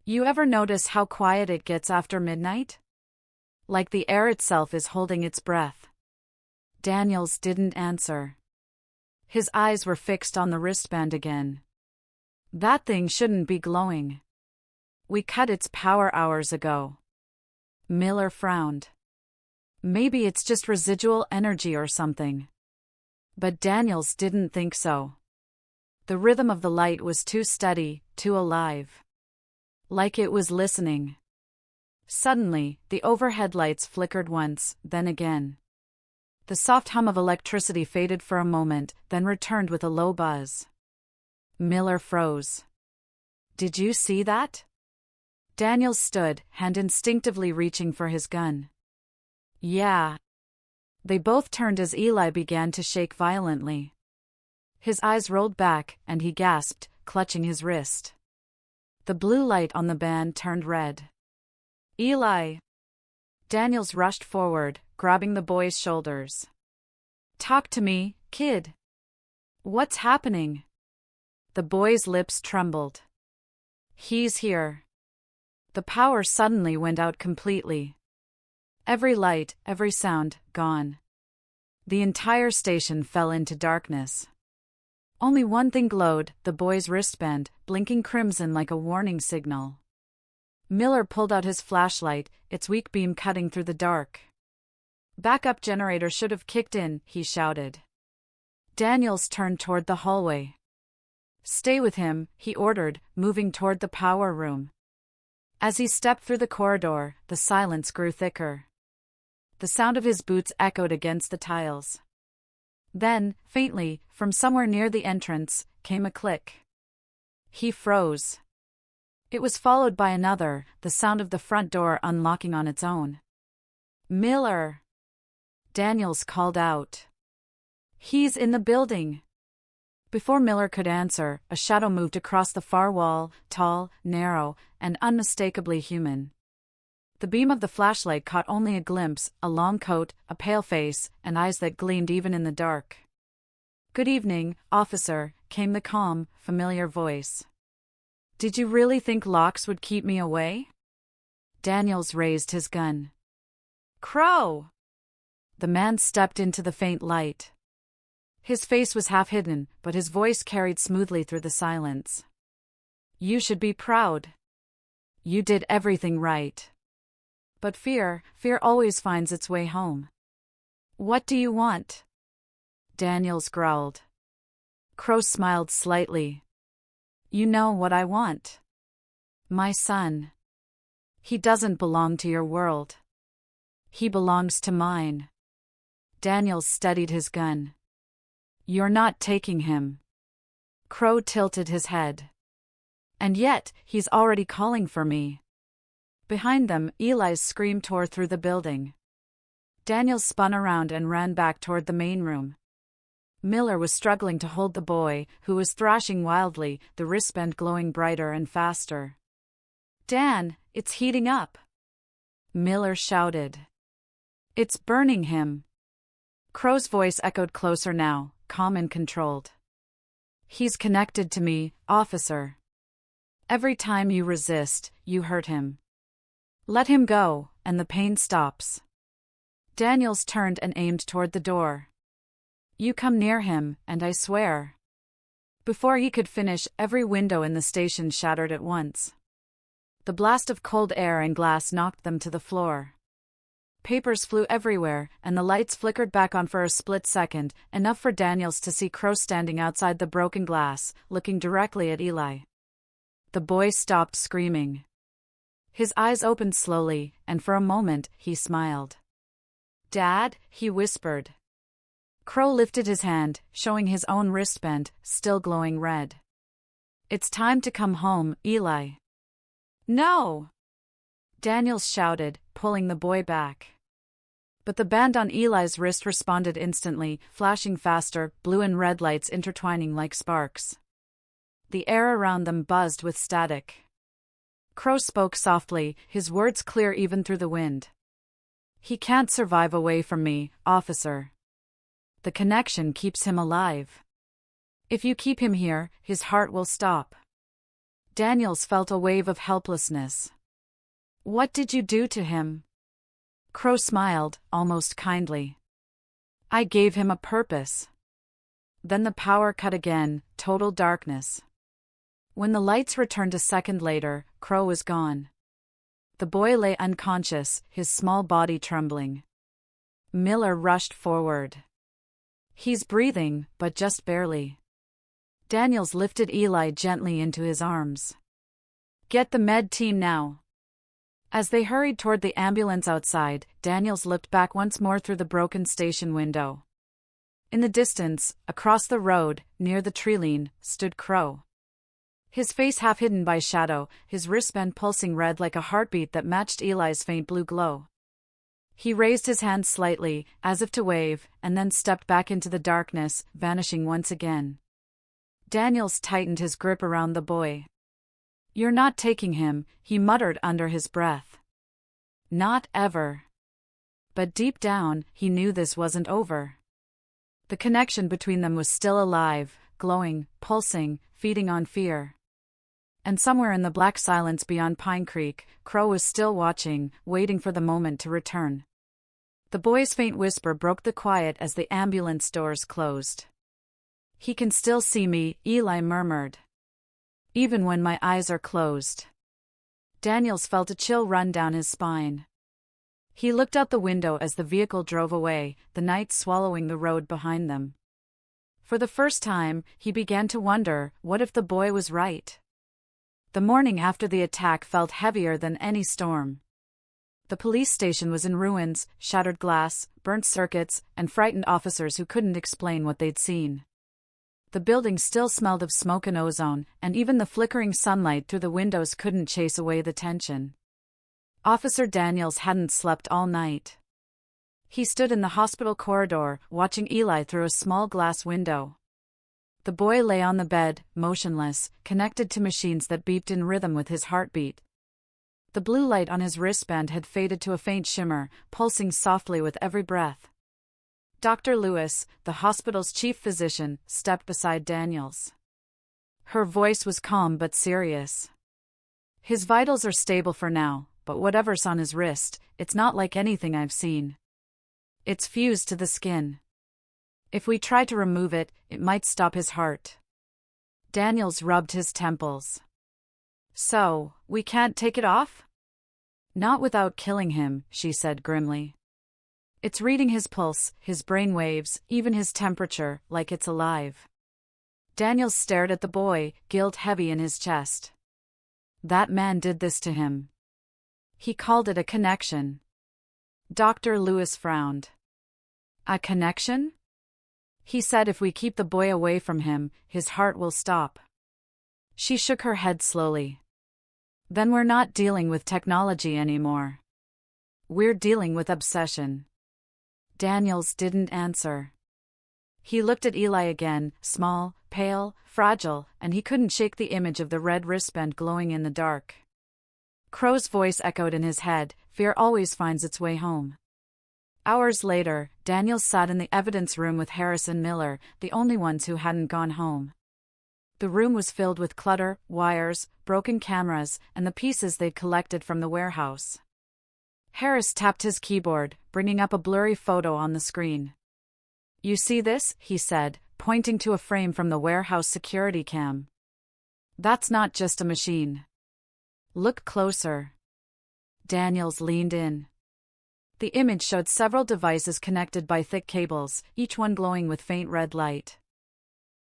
You ever notice how quiet it gets after midnight? Like the air itself is holding its breath." Daniels didn't answer. His eyes were fixed on the wristband again. "That thing shouldn't be glowing. We cut its power hours ago." Miller frowned. "Maybe it's just residual energy or something." But Daniels didn't think so. The rhythm of the light was too steady, too alive. Like it was listening. Suddenly, the overhead lights flickered once, then again. The soft hum of electricity faded for a moment, then returned with a low buzz. Miller froze. "Did you see that?" Daniels stood, hand instinctively reaching for his gun. "Yeah." They both turned as Eli began to shake violently. His eyes rolled back, and he gasped, clutching his wrist. The blue light on the band turned red. "Eli!" Daniels rushed forward, grabbing the boy's shoulders. "Talk to me, kid. What's happening?" The boy's lips trembled. "He's here." The power suddenly went out completely. Every light, every sound, gone. The entire station fell into darkness. Only one thing glowed, the boy's wristband, blinking crimson like a warning signal. Miller pulled out his flashlight, its weak beam cutting through the dark. "Backup generator should have kicked in," he shouted. Daniels turned toward the hallway. "Stay with him," he ordered, moving toward the power room. As he stepped through the corridor, the silence grew thicker. The sound of his boots echoed against the tiles. Then, faintly, from somewhere near the entrance, came a click. He froze. It was followed by another, the sound of the front door unlocking on its own. "Miller!" Daniels called out. "He's in the building." Before Miller could answer, a shadow moved across the far wall, tall, narrow, and unmistakably human. The beam of the flashlight caught only a glimpse, a long coat, a pale face, and eyes that gleamed even in the dark. "Good evening, officer," came the calm, familiar voice. "Did you really think locks would keep me away?" Daniels raised his gun. "Crow!" The man stepped into the faint light. His face was half hidden, but his voice carried smoothly through the silence. "You should be proud. You did everything right. But fear always finds its way home." "What do you want?" Daniels growled. Crow smiled slightly. "You know what I want. My son. He doesn't belong to your world. He belongs to mine." Daniels steadied his gun. "You're not taking him." Crow tilted his head. "And yet, he's already calling for me." Behind them, Eli's scream tore through the building. Daniels spun around and ran back toward the main room. Miller was struggling to hold the boy, who was thrashing wildly, the wristband glowing brighter and faster. "Dan, it's heating up!" Miller shouted. "It's burning him!" Crow's voice echoed closer now, calm and controlled. "He's connected to me, officer. Every time you resist, you hurt him. Let him go, and the pain stops." Daniels turned and aimed toward the door. "You come near him, and I swear." Before he could finish, every window in the station shattered at once. The blast of cold air and glass knocked them to the floor. Papers flew everywhere, and the lights flickered back on for a split second, enough for Daniels to see Crow standing outside the broken glass, looking directly at Eli. The boy stopped screaming. His eyes opened slowly, and for a moment, he smiled. "Dad," he whispered. Crow lifted his hand, showing his own wristband, still glowing red. "It's time to come home, Eli." "No!" Daniels shouted, pulling the boy back. But the band on Eli's wrist responded instantly, flashing faster, blue and red lights intertwining like sparks. The air around them buzzed with static. Crow spoke softly, his words clear even through the wind. "He can't survive away from me, officer. The connection keeps him alive. If you keep him here, his heart will stop." Daniels felt a wave of helplessness. "What did you do to him?" Crow smiled, almost kindly. "I gave him a purpose." Then the power cut again, total darkness. When the lights returned a second later, Crow was gone. The boy lay unconscious, his small body trembling. Miller rushed forward. "He's breathing, but just barely." Daniels lifted Eli gently into his arms. "Get the med team now." As they hurried toward the ambulance outside, Daniels looked back once more through the broken station window. In the distance, across the road, near the tree-line, stood Crow. His face half hidden by shadow, his wristband pulsing red like a heartbeat that matched Eli's faint blue glow. He raised his hand slightly, as if to wave, and then stepped back into the darkness, vanishing once again. Daniels tightened his grip around the boy. "You're not taking him," he muttered under his breath. "Not ever." But deep down, he knew this wasn't over. The connection between them was still alive, glowing, pulsing, feeding on fear. And somewhere in the black silence beyond Pine Creek, Crow was still watching, waiting for the moment to return. The boy's faint whisper broke the quiet as the ambulance doors closed. He can still see me, Eli murmured. Even when my eyes are closed. Daniels felt a chill run down his spine. He looked out the window as the vehicle drove away, the night swallowing the road behind them. For the first time, he began to wonder, what if the boy was right? The morning after the attack felt heavier than any storm. The police station was in ruins, shattered glass, burnt circuits, and frightened officers who couldn't explain what they'd seen. The building still smelled of smoke and ozone, and even the flickering sunlight through the windows couldn't chase away the tension. Officer Daniels hadn't slept all night. He stood in the hospital corridor, watching Eli through a small glass window. The boy lay on the bed, motionless, connected to machines that beeped in rhythm with his heartbeat. The blue light on his wristband had faded to a faint shimmer, pulsing softly with every breath. Dr. Lewis, the hospital's chief physician, stepped beside Daniels. Her voice was calm but serious. His vitals are stable for now, but whatever's on his wrist, it's not like anything I've seen. It's fused to the skin. If we try to remove it, it might stop his heart. Daniels rubbed his temples. So, we can't take it off? Not without killing him, she said grimly. It's reading his pulse, his brain waves, even his temperature, like it's alive. Daniels stared at the boy, guilt heavy in his chest. That man did this to him. He called it a connection. Dr. Lewis frowned. A connection? He said if we keep the boy away from him, his heart will stop. She shook her head slowly. Then we're not dealing with technology anymore. We're dealing with obsession. Daniels didn't answer. He looked at Eli again, small, pale, fragile, and he couldn't shake the image of the red wristband glowing in the dark. Crow's voice echoed in his head, fear always finds its way home. Hours later, Daniels sat in the evidence room with Harris and Miller, the only ones who hadn't gone home. The room was filled with clutter, wires, broken cameras, and the pieces they'd collected from the warehouse. Harris tapped his keyboard, bringing up a blurry photo on the screen. You see this? He said, pointing to a frame from the warehouse security cam. That's not just a machine. Look closer. Daniels leaned in. The image showed several devices connected by thick cables, each one glowing with faint red light.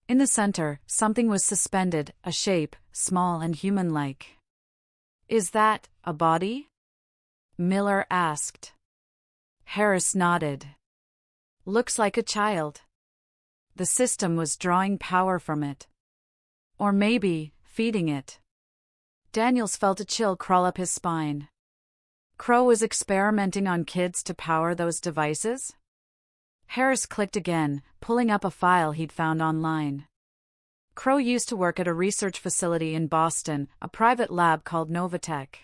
In the center, something was suspended, a shape, small and human-like. Is that a body? Miller asked. Harris nodded. Looks like a child. The system was drawing power from it. Or maybe, feeding it. Daniels felt a chill crawl up his spine. Crow was experimenting on kids to power those devices? Harris clicked again, pulling up a file he'd found online. Crow used to work at a research facility in Boston, a private lab called Novatech.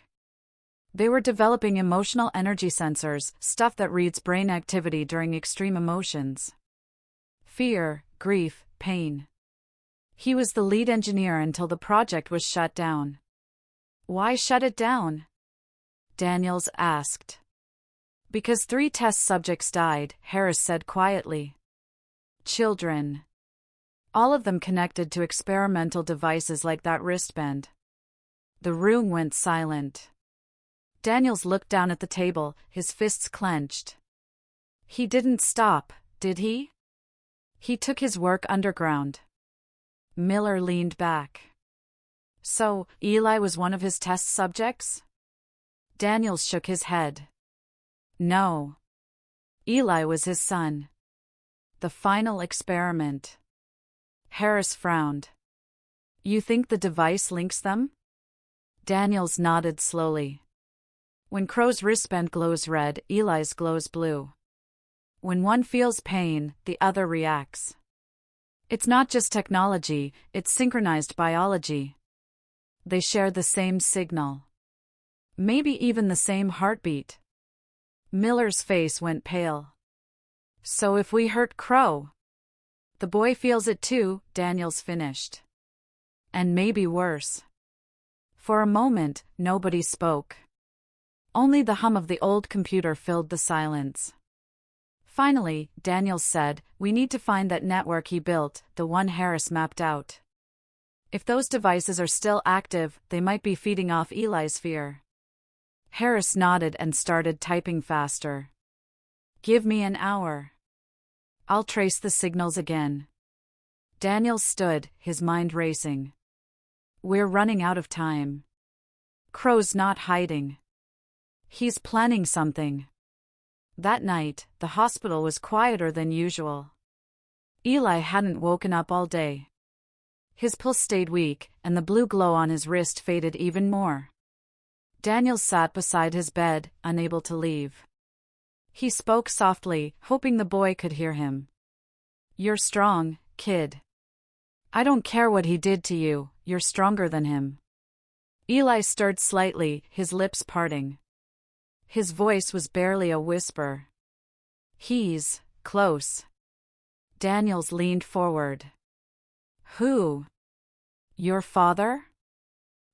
They were developing emotional energy sensors, stuff that reads brain activity during extreme emotions. Fear, grief, pain. He was the lead engineer until the project was shut down. Why shut it down? Daniels asked. Because 3 test subjects died, Harris said quietly. Children. All of them connected to experimental devices like that wristband. The room went silent. Daniels looked down at the table, his fists clenched. He didn't stop, did he? He took his work underground. Miller leaned back. So, Eli was one of his test subjects? Daniels shook his head. No. Eli was his son. The final experiment. Harris frowned. You think the device links them? Daniels nodded slowly. When Crow's wristband glows red, Eli's glows blue. When one feels pain, the other reacts. It's not just technology, it's synchronized biology. They share the same signal. Maybe even the same heartbeat. Miller's face went pale. So if we hurt Crow? The boy feels it too, Daniels finished. And maybe worse. For a moment, nobody spoke. Only the hum of the old computer filled the silence. Finally, Daniels said, "We need to find that network he built, the one Harris mapped out. If those devices are still active, they might be feeding off Eli's fear." Harris nodded and started typing faster. "Give me an hour. I'll trace the signals again." Daniels stood, his mind racing. "We're running out of time. Crow's not hiding. He's planning something." That night, the hospital was quieter than usual. Eli hadn't woken up all day. His pulse stayed weak, and the blue glow on his wrist faded even more. Daniels sat beside his bed, unable to leave. He spoke softly, hoping the boy could hear him. "You're strong, kid. I don't care what he did to you, you're stronger than him." Eli stirred slightly, his lips parting. His voice was barely a whisper. "He's close." Daniels leaned forward. "Who? Your father?"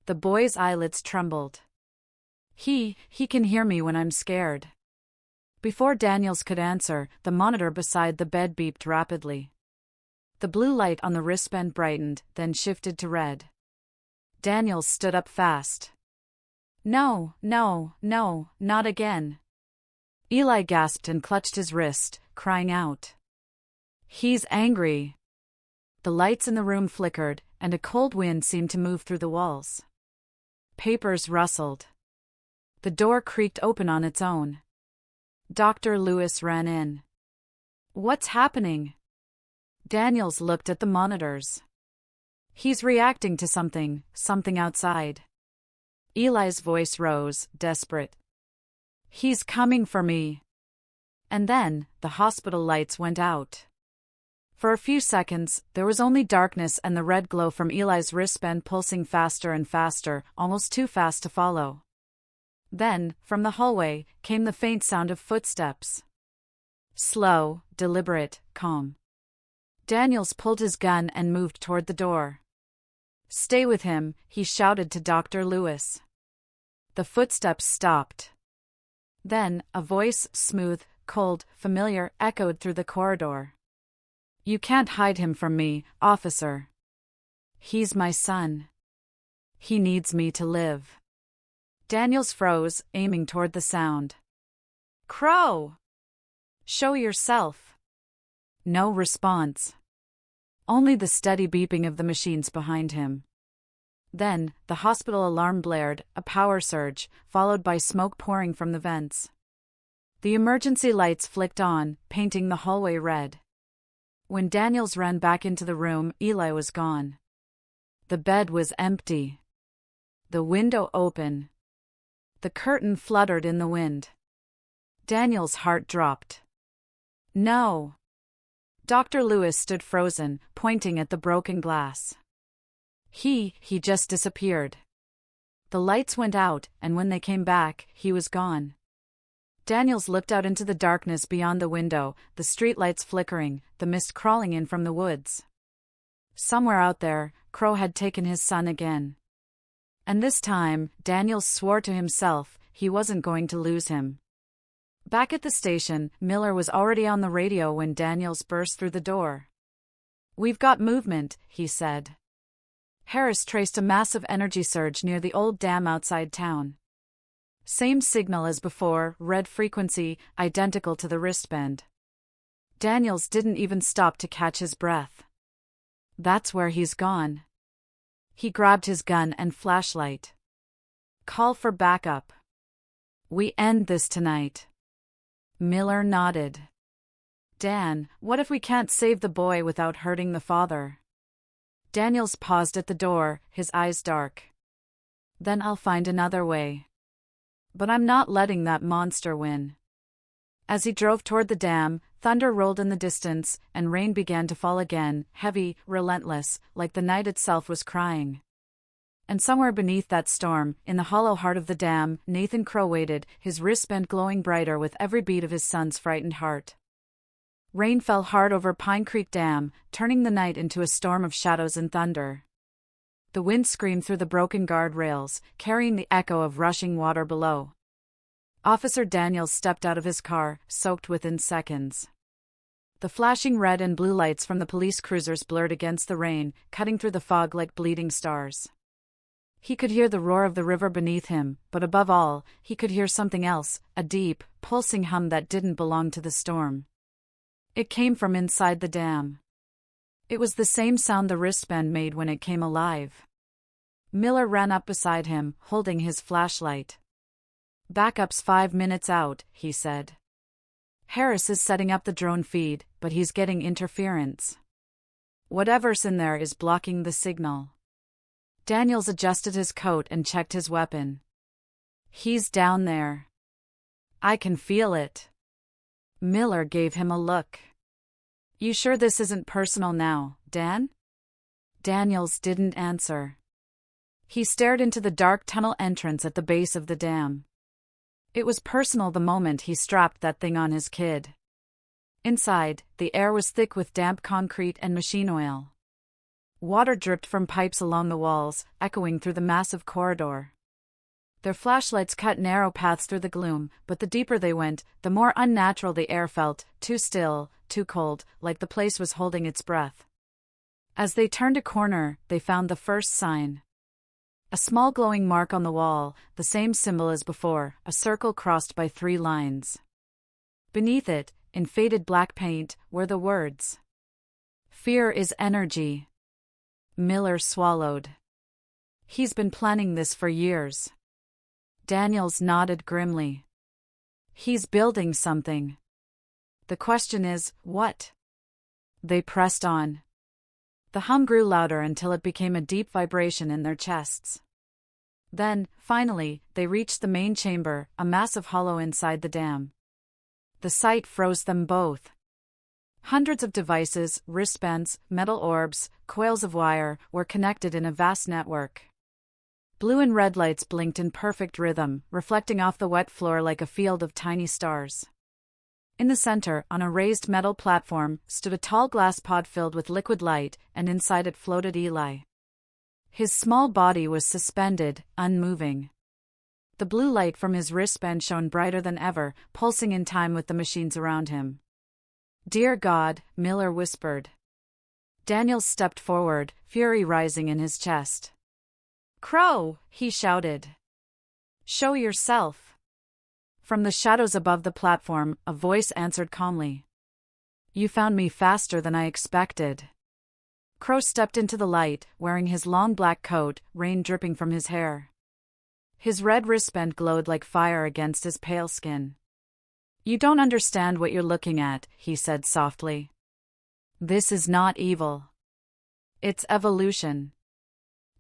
The boy's eyelids trembled. He can hear me when I'm scared." Before Daniels could answer, the monitor beside the bed beeped rapidly. The blue light on the wristband brightened, then shifted to red. Daniels stood up fast. No, not again." Eli gasped and clutched his wrist, crying out. "He's angry." The lights in the room flickered, and a cold wind seemed to move through the walls. Papers rustled. The door creaked open on its own. Dr. Lewis ran in. "What's happening?" Daniels looked at the monitors. "He's reacting to something outside." Eli's voice rose, desperate. "He's coming for me." And then, the hospital lights went out. For a few seconds, there was only darkness and the red glow from Eli's wristband pulsing faster and faster, almost too fast to follow. Then, from the hallway, came the faint sound of footsteps. Slow, deliberate, calm. Daniels pulled his gun and moved toward the door. "Stay with him," he shouted to Dr. Lewis. The footsteps stopped. Then, a voice, smooth, cold, familiar, echoed through the corridor. "You can't hide him from me, officer. He's my son. He needs me to live." Daniels froze, aiming toward the sound. "Crow! Show yourself." No response. Only the steady beeping of the machines behind him. Then, the hospital alarm blared, a power surge, followed by smoke pouring from the vents. The emergency lights flicked on, painting the hallway red. When Daniels ran back into the room, Eli was gone. The bed was empty. The window open. The curtain fluttered in the wind. Daniels' heart dropped. "No." Dr. Lewis stood frozen, pointing at the broken glass. He just disappeared. The lights went out, and when they came back, he was gone. Daniels looked out into the darkness beyond the window, the streetlights flickering, the mist crawling in from the woods. Somewhere out there, Crow had taken his son again. And this time, Daniels swore to himself, he wasn't going to lose him. Back at the station, Miller was already on the radio when Daniels burst through the door. "We've got movement," he said. Harris traced a massive energy surge near the old dam outside town. Same signal as before, red frequency, identical to the wristband. Daniels didn't even stop to catch his breath. That's where he's gone. He grabbed his gun and flashlight. "Call for backup. We end this tonight." Miller nodded. "Dan, what if we can't save the boy without hurting the father?" Daniels paused at the door, his eyes dark. "Then I'll find another way. But I'm not letting that monster win." As he drove toward the dam, thunder rolled in the distance, and rain began to fall again, heavy, relentless, like the night itself was crying. And somewhere beneath that storm, in the hollow heart of the dam, Nathan Crow waited, his wristband glowing brighter with every beat of his son's frightened heart. Rain fell hard over Pine Creek Dam, turning the night into a storm of shadows and thunder. The wind screamed through the broken guardrails, carrying the echo of rushing water below. Officer Daniels stepped out of his car, soaked within seconds. The flashing red and blue lights from the police cruisers blurred against the rain, cutting through the fog like bleeding stars. He could hear the roar of the river beneath him, but above all, he could hear something else, a deep, pulsing hum that didn't belong to the storm. It came from inside the dam. It was the same sound the wristband made when it came alive. Miller ran up beside him, holding his flashlight. "Backup's 5 minutes out," he said. "Harris is setting up the drone feed, but he's getting interference. Whatever's in there is blocking the signal." Daniels adjusted his coat and checked his weapon. "He's down there. I can feel it." Miller gave him a look. "You sure this isn't personal now, Dan?" Daniels didn't answer. He stared into the dark tunnel entrance at the base of the dam. It was personal the moment he strapped that thing on his kid. Inside, the air was thick with damp concrete and machine oil. Water dripped from pipes along the walls, echoing through the massive corridor. Their flashlights cut narrow paths through the gloom, but the deeper they went, the more unnatural the air felt, too still, too cold, like the place was holding its breath. As they turned a corner, they found the first sign. A small glowing mark on the wall, the same symbol as before, a circle crossed by 3 lines. Beneath it, in faded black paint, were the words, "Fear is energy." Miller swallowed. "He's been planning this for years." Daniels nodded grimly. "He's building something. The question is, what?" They pressed on. The hum grew louder until it became a deep vibration in their chests. Then, finally, they reached the main chamber, a massive hollow inside the dam. The sight froze them both. Hundreds of devices, wristbands, metal orbs, coils of wire, were connected in a vast network. Blue and red lights blinked in perfect rhythm, reflecting off the wet floor like a field of tiny stars. In the center, on a raised metal platform, stood a tall glass pod filled with liquid light, and inside it floated Eli. His small body was suspended, unmoving. The blue light from his wristband shone brighter than ever, pulsing in time with the machines around him. "Dear God," Miller whispered. Daniels stepped forward, fury rising in his chest. "Crow!" he shouted. "Show yourself." From the shadows above the platform, a voice answered calmly. "You found me faster than I expected." Crow stepped into the light, wearing his long black coat, rain dripping from his hair. His red wristband glowed like fire against his pale skin. "You don't understand what you're looking at," he said softly. "This is not evil. It's evolution."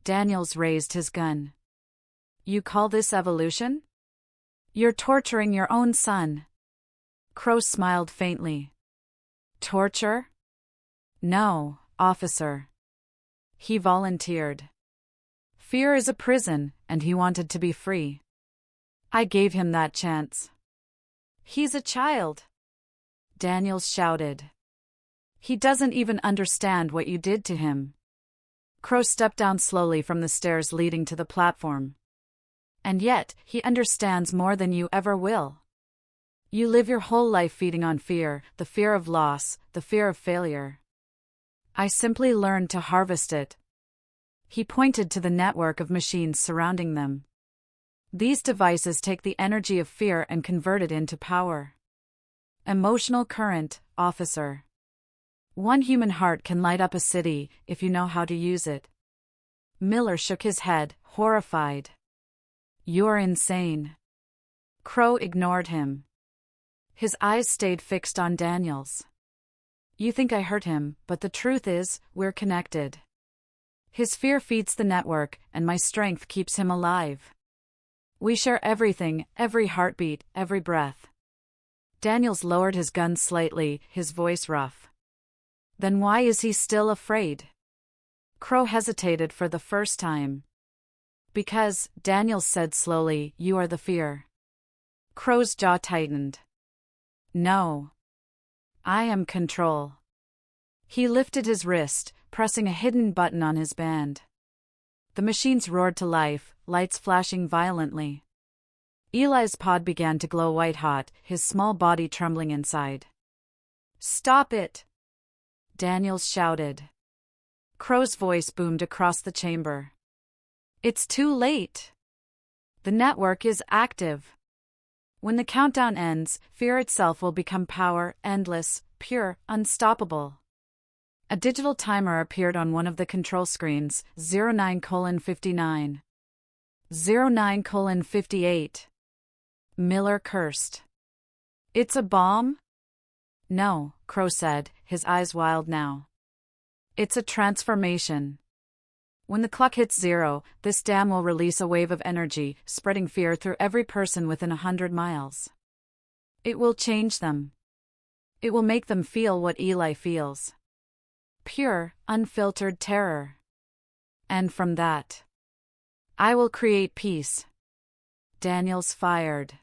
Daniels raised his gun. "You call this evolution? You're torturing your own son." Crow smiled faintly. "Torture? No, officer." He volunteered. "Fear is a prison, and he wanted to be free. I gave him that chance." "He's a child," Daniels shouted. "He doesn't even understand what you did to him." Crow stepped down slowly from the stairs leading to the platform. "And yet, he understands more than you ever will. You live your whole life feeding on fear, the fear of loss, the fear of failure. I simply learned to harvest it." He pointed to the network of machines surrounding them. "These devices take the energy of fear and convert it into power. Emotional current, officer. One human heart can light up a city, if you know how to use it." Miller shook his head, horrified. "You're insane." Crow ignored him. His eyes stayed fixed on Daniels. "You think I hurt him, but the truth is, we're connected. His fear feeds the network, and my strength keeps him alive. We share everything, every heartbeat, every breath." Daniels lowered his gun slightly, his voice rough. "Then why is he still afraid?" Crow hesitated for the first time. "Because," Daniels said slowly, "you are the fear." Crow's jaw tightened. "No. I am control." He lifted his wrist, pressing a hidden button on his band. The machines roared to life, lights flashing violently. Eli's pod began to glow white-hot, his small body trembling inside. "Stop it!" Daniels shouted. Crow's voice boomed across the chamber. "It's too late. The network is active. When the countdown ends, fear itself will become power, endless, pure, unstoppable." A digital timer appeared on one of the control screens, 09:59. 09:58. Miller cursed. "It's a bomb?" "No," Crow said, his eyes wild now. "It's a transformation. When the clock hits 0, this dam will release a wave of energy, spreading fear through every person within 100 miles. It will change them. It will make them feel what Eli feels. Pure, unfiltered terror. And from that, I will create peace." Daniels fired.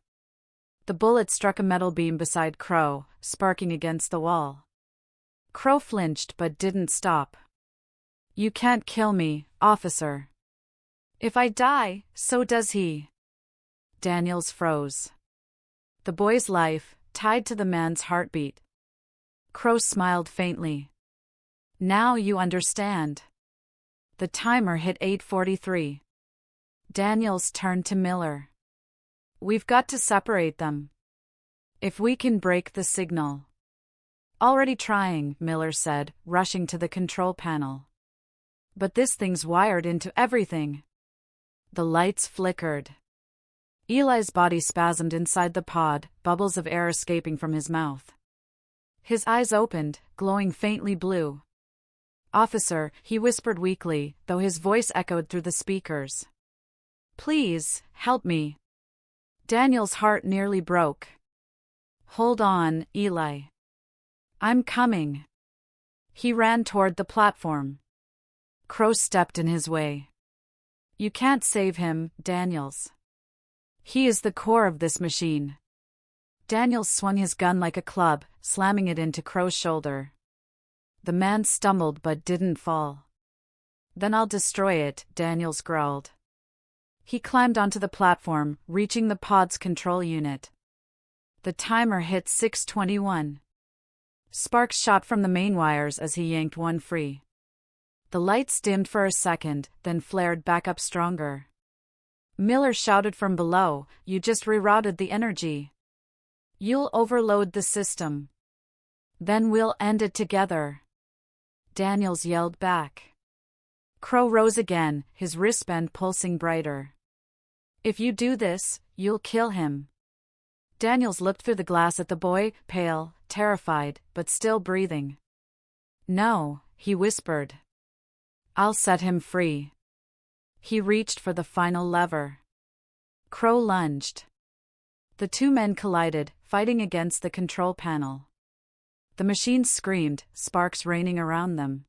The bullet struck a metal beam beside Crow, sparking against the wall. Crow flinched but didn't stop. "You can't kill me, officer. If I die, so does he." Daniels froze. The boy's life, tied to the man's heartbeat. Crow smiled faintly. "Now you understand." The timer hit 8:43. Daniels turned to Miller. "We've got to separate them. If we can break the signal." "Already trying," Miller said, rushing to the control panel. "But this thing's wired into everything." The lights flickered. Eli's body spasmed inside the pod, bubbles of air escaping from his mouth. His eyes opened, glowing faintly blue. "Officer," he whispered weakly, though his voice echoed through the speakers. "Please, help me." Daniel's heart nearly broke. "Hold on, Eli. I'm coming." He ran toward the platform. Crow stepped in his way. "You can't save him, Daniels. He is the core of this machine." Daniels swung his gun like a club, slamming it into Crow's shoulder. The man stumbled but didn't fall. "Then I'll destroy it," Daniels growled. He climbed onto the platform, reaching the pod's control unit. The timer hit 6:21. Sparks shot from the main wires as he yanked one free. The lights dimmed for a second, then flared back up stronger. Miller shouted from below, "You just rerouted the energy. You'll overload the system. Then we'll end it together." Daniels yelled back. Crow rose again, his wristband pulsing brighter. "If you do this, you'll kill him." Daniels looked through the glass at the boy, pale, terrified, but still breathing. "No," he whispered. "I'll set him free." He reached for the final lever. Crow lunged. The two men collided, fighting against the control panel. The machines screamed, sparks raining around them.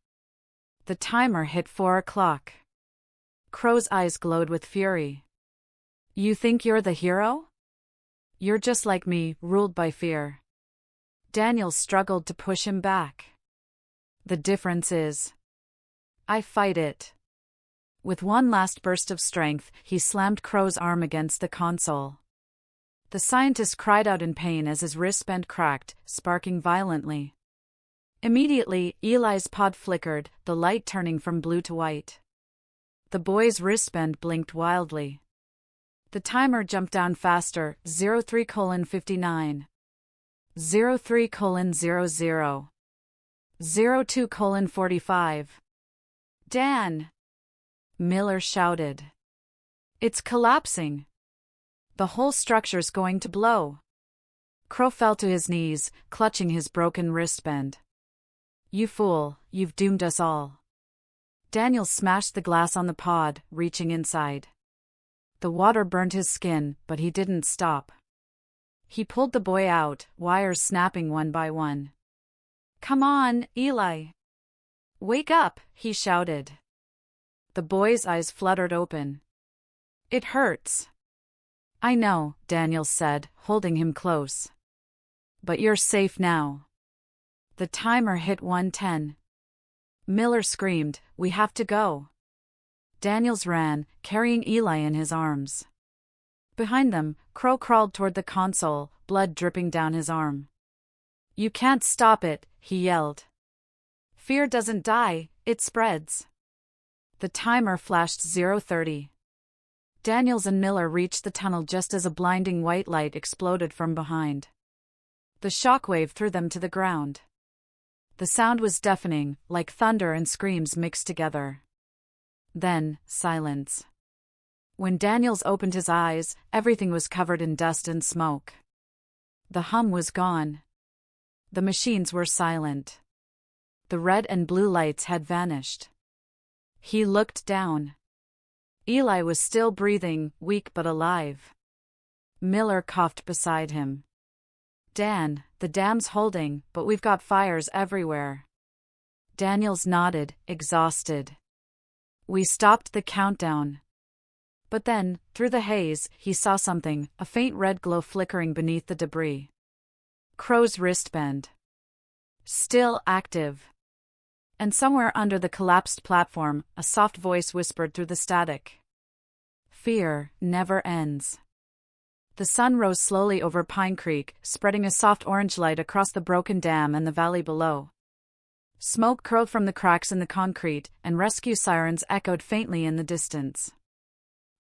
The timer hit 4 o'clock. Crow's eyes glowed with fury. "You think you're the hero? You're just like me, ruled by fear." Daniels struggled to push him back. "The difference is, I fight it." With one last burst of strength, he slammed Crow's arm against the console. The scientist cried out in pain as his wristband cracked, sparking violently. Immediately, Eli's pod flickered, the light turning from blue to white. The boy's wristband blinked wildly. The timer jumped down faster, 03:59. 03:00. 02:45. "Dan!" Miller shouted. "It's collapsing. The whole structure's going to blow." Crow fell to his knees, clutching his broken wristband. "You fool, you've doomed us all." Daniel smashed the glass on the pod, reaching inside. The water burned his skin, but he didn't stop. He pulled the boy out, wires snapping one by one. "Come on, Eli. Wake up," he shouted. The boy's eyes fluttered open. "It hurts." "I know," Daniel said, holding him close. "But you're safe now." The timer hit 1:10. Miller screamed, "We have to go." Daniels ran, carrying Eli in his arms. Behind them, Crow crawled toward the console, blood dripping down his arm. "You can't stop it," he yelled. "Fear doesn't die, it spreads." The timer flashed 0:30. Daniels and Miller reached the tunnel just as a blinding white light exploded from behind. The shockwave threw them to the ground. The sound was deafening, like thunder and screams mixed together. Then, silence. When Daniels opened his eyes, everything was covered in dust and smoke. The hum was gone. The machines were silent. The red and blue lights had vanished. He looked down. Eli was still breathing, weak but alive. Miller coughed beside him. "Dan, the dam's holding, but we've got fires everywhere." Daniels nodded, exhausted. "We stopped the countdown." But then, through the haze, he saw something, a faint red glow flickering beneath the debris. Crow's wristband. Still active. And somewhere under the collapsed platform, a soft voice whispered through the static. "Fear never ends." The sun rose slowly over Pine Creek, spreading a soft orange light across the broken dam and the valley below. Smoke curled from the cracks in the concrete, and rescue sirens echoed faintly in the distance.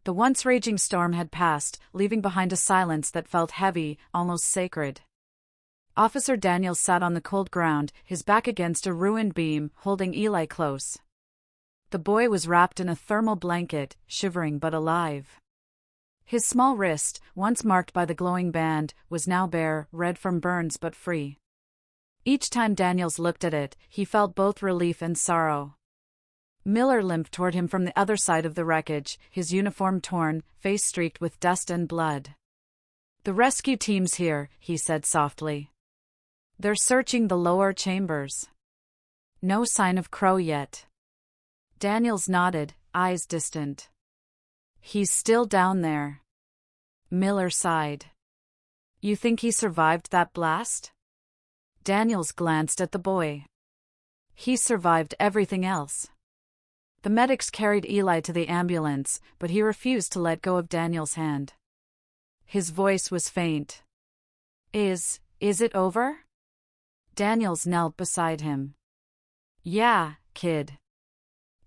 The once raging storm had passed, leaving behind a silence that felt heavy, almost sacred. Officer Daniels sat on the cold ground, his back against a ruined beam, holding Eli close. The boy was wrapped in a thermal blanket, shivering but alive. His small wrist, once marked by the glowing band, was now bare, red from burns but free. Each time Daniels looked at it, he felt both relief and sorrow. Miller limped toward him from the other side of the wreckage, his uniform torn, face streaked with dust and blood. "The rescue team's here," he said softly. "They're searching the lower chambers." No sign of Crow yet. Daniels nodded, eyes distant. "He's still down there." Miller sighed. "You think he survived that blast?" Daniels glanced at the boy. "He survived everything else." The medics carried Eli to the ambulance, but he refused to let go of Daniels' hand. His voice was faint. Is it over?" Daniels knelt beside him. "Yeah, kid.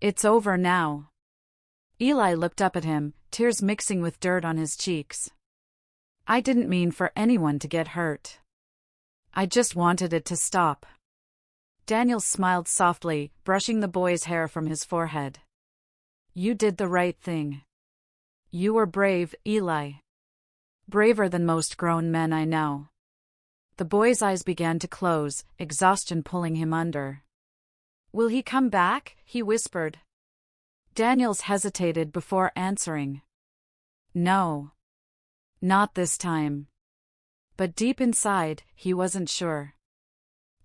It's over now." Eli looked up at him, tears mixing with dirt on his cheeks. "I didn't mean for anyone to get hurt. I just wanted it to stop." Daniels smiled softly, brushing the boy's hair from his forehead. "You did the right thing. You were brave, Eli. Braver than most grown men I know." The boy's eyes began to close, exhaustion pulling him under. "Will he come back?" he whispered. Daniels hesitated before answering. "No. Not this time." But deep inside, he wasn't sure.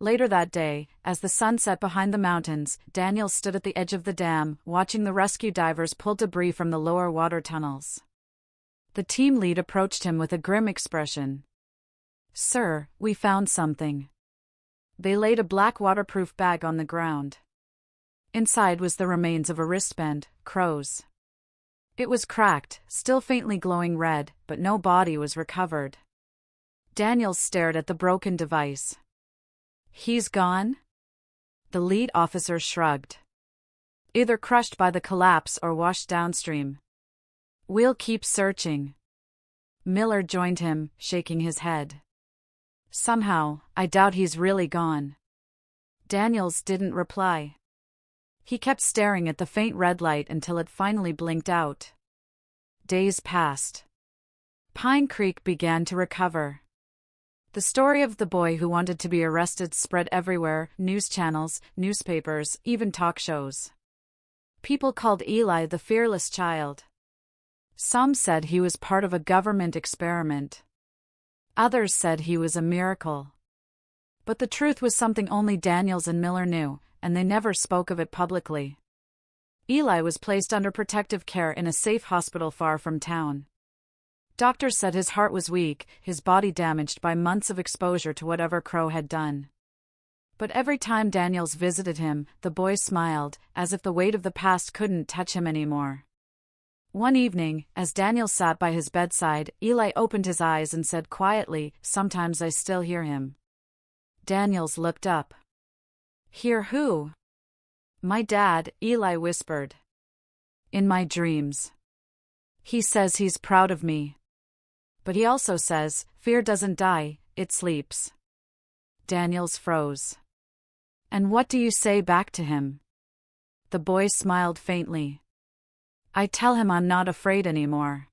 Later that day, as the sun set behind the mountains, Daniels stood at the edge of the dam, watching the rescue divers pull debris from the lower water tunnels. The team lead approached him with a grim expression. "Sir, we found something." They laid a black waterproof bag on the ground. Inside was the remains of a wristband, Crow's. It was cracked, still faintly glowing red, but no body was recovered. Daniels stared at the broken device. "He's gone?" The lead officer shrugged. "Either crushed by the collapse or washed downstream. We'll keep searching." Miller joined him, shaking his head. "Somehow, I doubt he's really gone." Daniels didn't reply. He kept staring at the faint red light until it finally blinked out. Days passed. Pine Creek began to recover. The story of the boy who wanted to be arrested spread everywhere, news channels, newspapers, even talk shows. People called Eli the fearless child. Some said he was part of a government experiment. Others said he was a miracle. But the truth was something only Daniels and Miller knew, and they never spoke of it publicly. Eli was placed under protective care in a safe hospital far from town. Doctors said his heart was weak, his body damaged by months of exposure to whatever Crow had done. But every time Daniels visited him, the boy smiled, as if the weight of the past couldn't touch him anymore. One evening, as Daniel sat by his bedside, Eli opened his eyes and said quietly, "Sometimes I still hear him." Daniels looked up. "Hear who?" "My dad," Eli whispered. "In my dreams. He says he's proud of me. But he also says, fear doesn't die, it sleeps." Daniels froze. "And what do you say back to him?" The boy smiled faintly. "I tell him I'm not afraid anymore."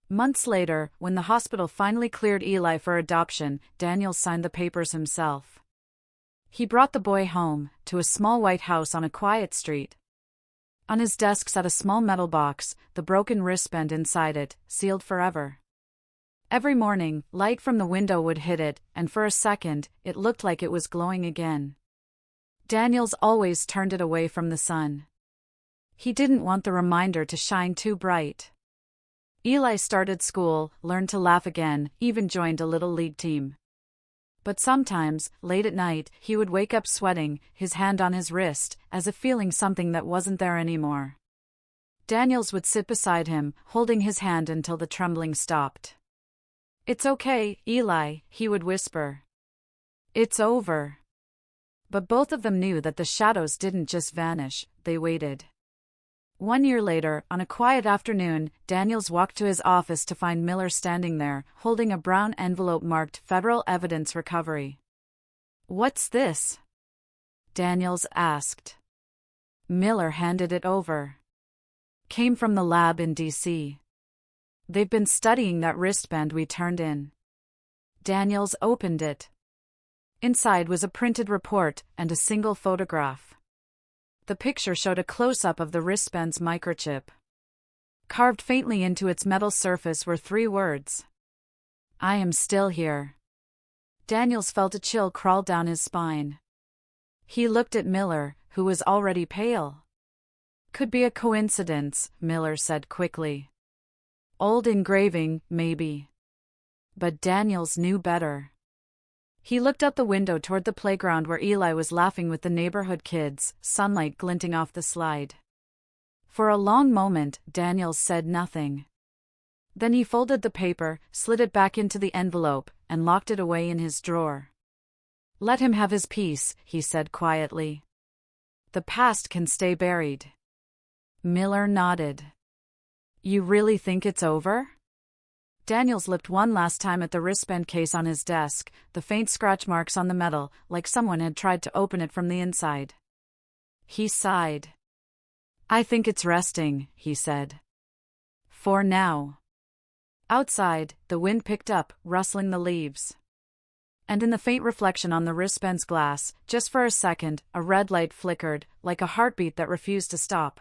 Months later, when the hospital finally cleared Eli for adoption, Daniels signed the papers himself. He brought the boy home, to a small white house on a quiet street. On his desk sat a small metal box, the broken wristband inside it, sealed forever. Every morning, light from the window would hit it, and for a second, it looked like it was glowing again. Daniels always turned it away from the sun. He didn't want the reminder to shine too bright. Eli started school, learned to laugh again, even joined a little league team. But sometimes, late at night, he would wake up sweating, his hand on his wrist, as if feeling something that wasn't there anymore. Daniels would sit beside him, holding his hand until the trembling stopped. "It's okay, Eli," he would whisper. "It's over." But both of them knew that the shadows didn't just vanish, they waited. 1 year later, on a quiet afternoon, Daniels walked to his office to find Miller standing there, holding a brown envelope marked Federal Evidence Recovery. "What's this?" Daniels asked. Miller handed it over. "Came from the lab in D.C. They've been studying that wristband we turned in." Daniels opened it. Inside was a printed report and a single photograph. The picture showed a close-up of the wristband's microchip. Carved faintly into its metal surface were 3 words. "I am still here." Daniels felt a chill crawl down his spine. He looked at Miller, who was already pale. "Could be a coincidence," Miller said quickly. "Old engraving, maybe." But Daniels knew better. He looked out the window toward the playground where Eli was laughing with the neighborhood kids, sunlight glinting off the slide. For a long moment, Daniels said nothing. Then he folded the paper, slid it back into the envelope, and locked it away in his drawer. "Let him have his peace," he said quietly. "The past can stay buried." Miller nodded. "You really think it's over?" Daniels looked one last time at the wristband case on his desk, the faint scratch marks on the metal, like someone had tried to open it from the inside. He sighed. "I think it's resting," he said. "For now." Outside, the wind picked up, rustling the leaves. And in the faint reflection on the wristband's glass, just for a second, a red light flickered, like a heartbeat that refused to stop.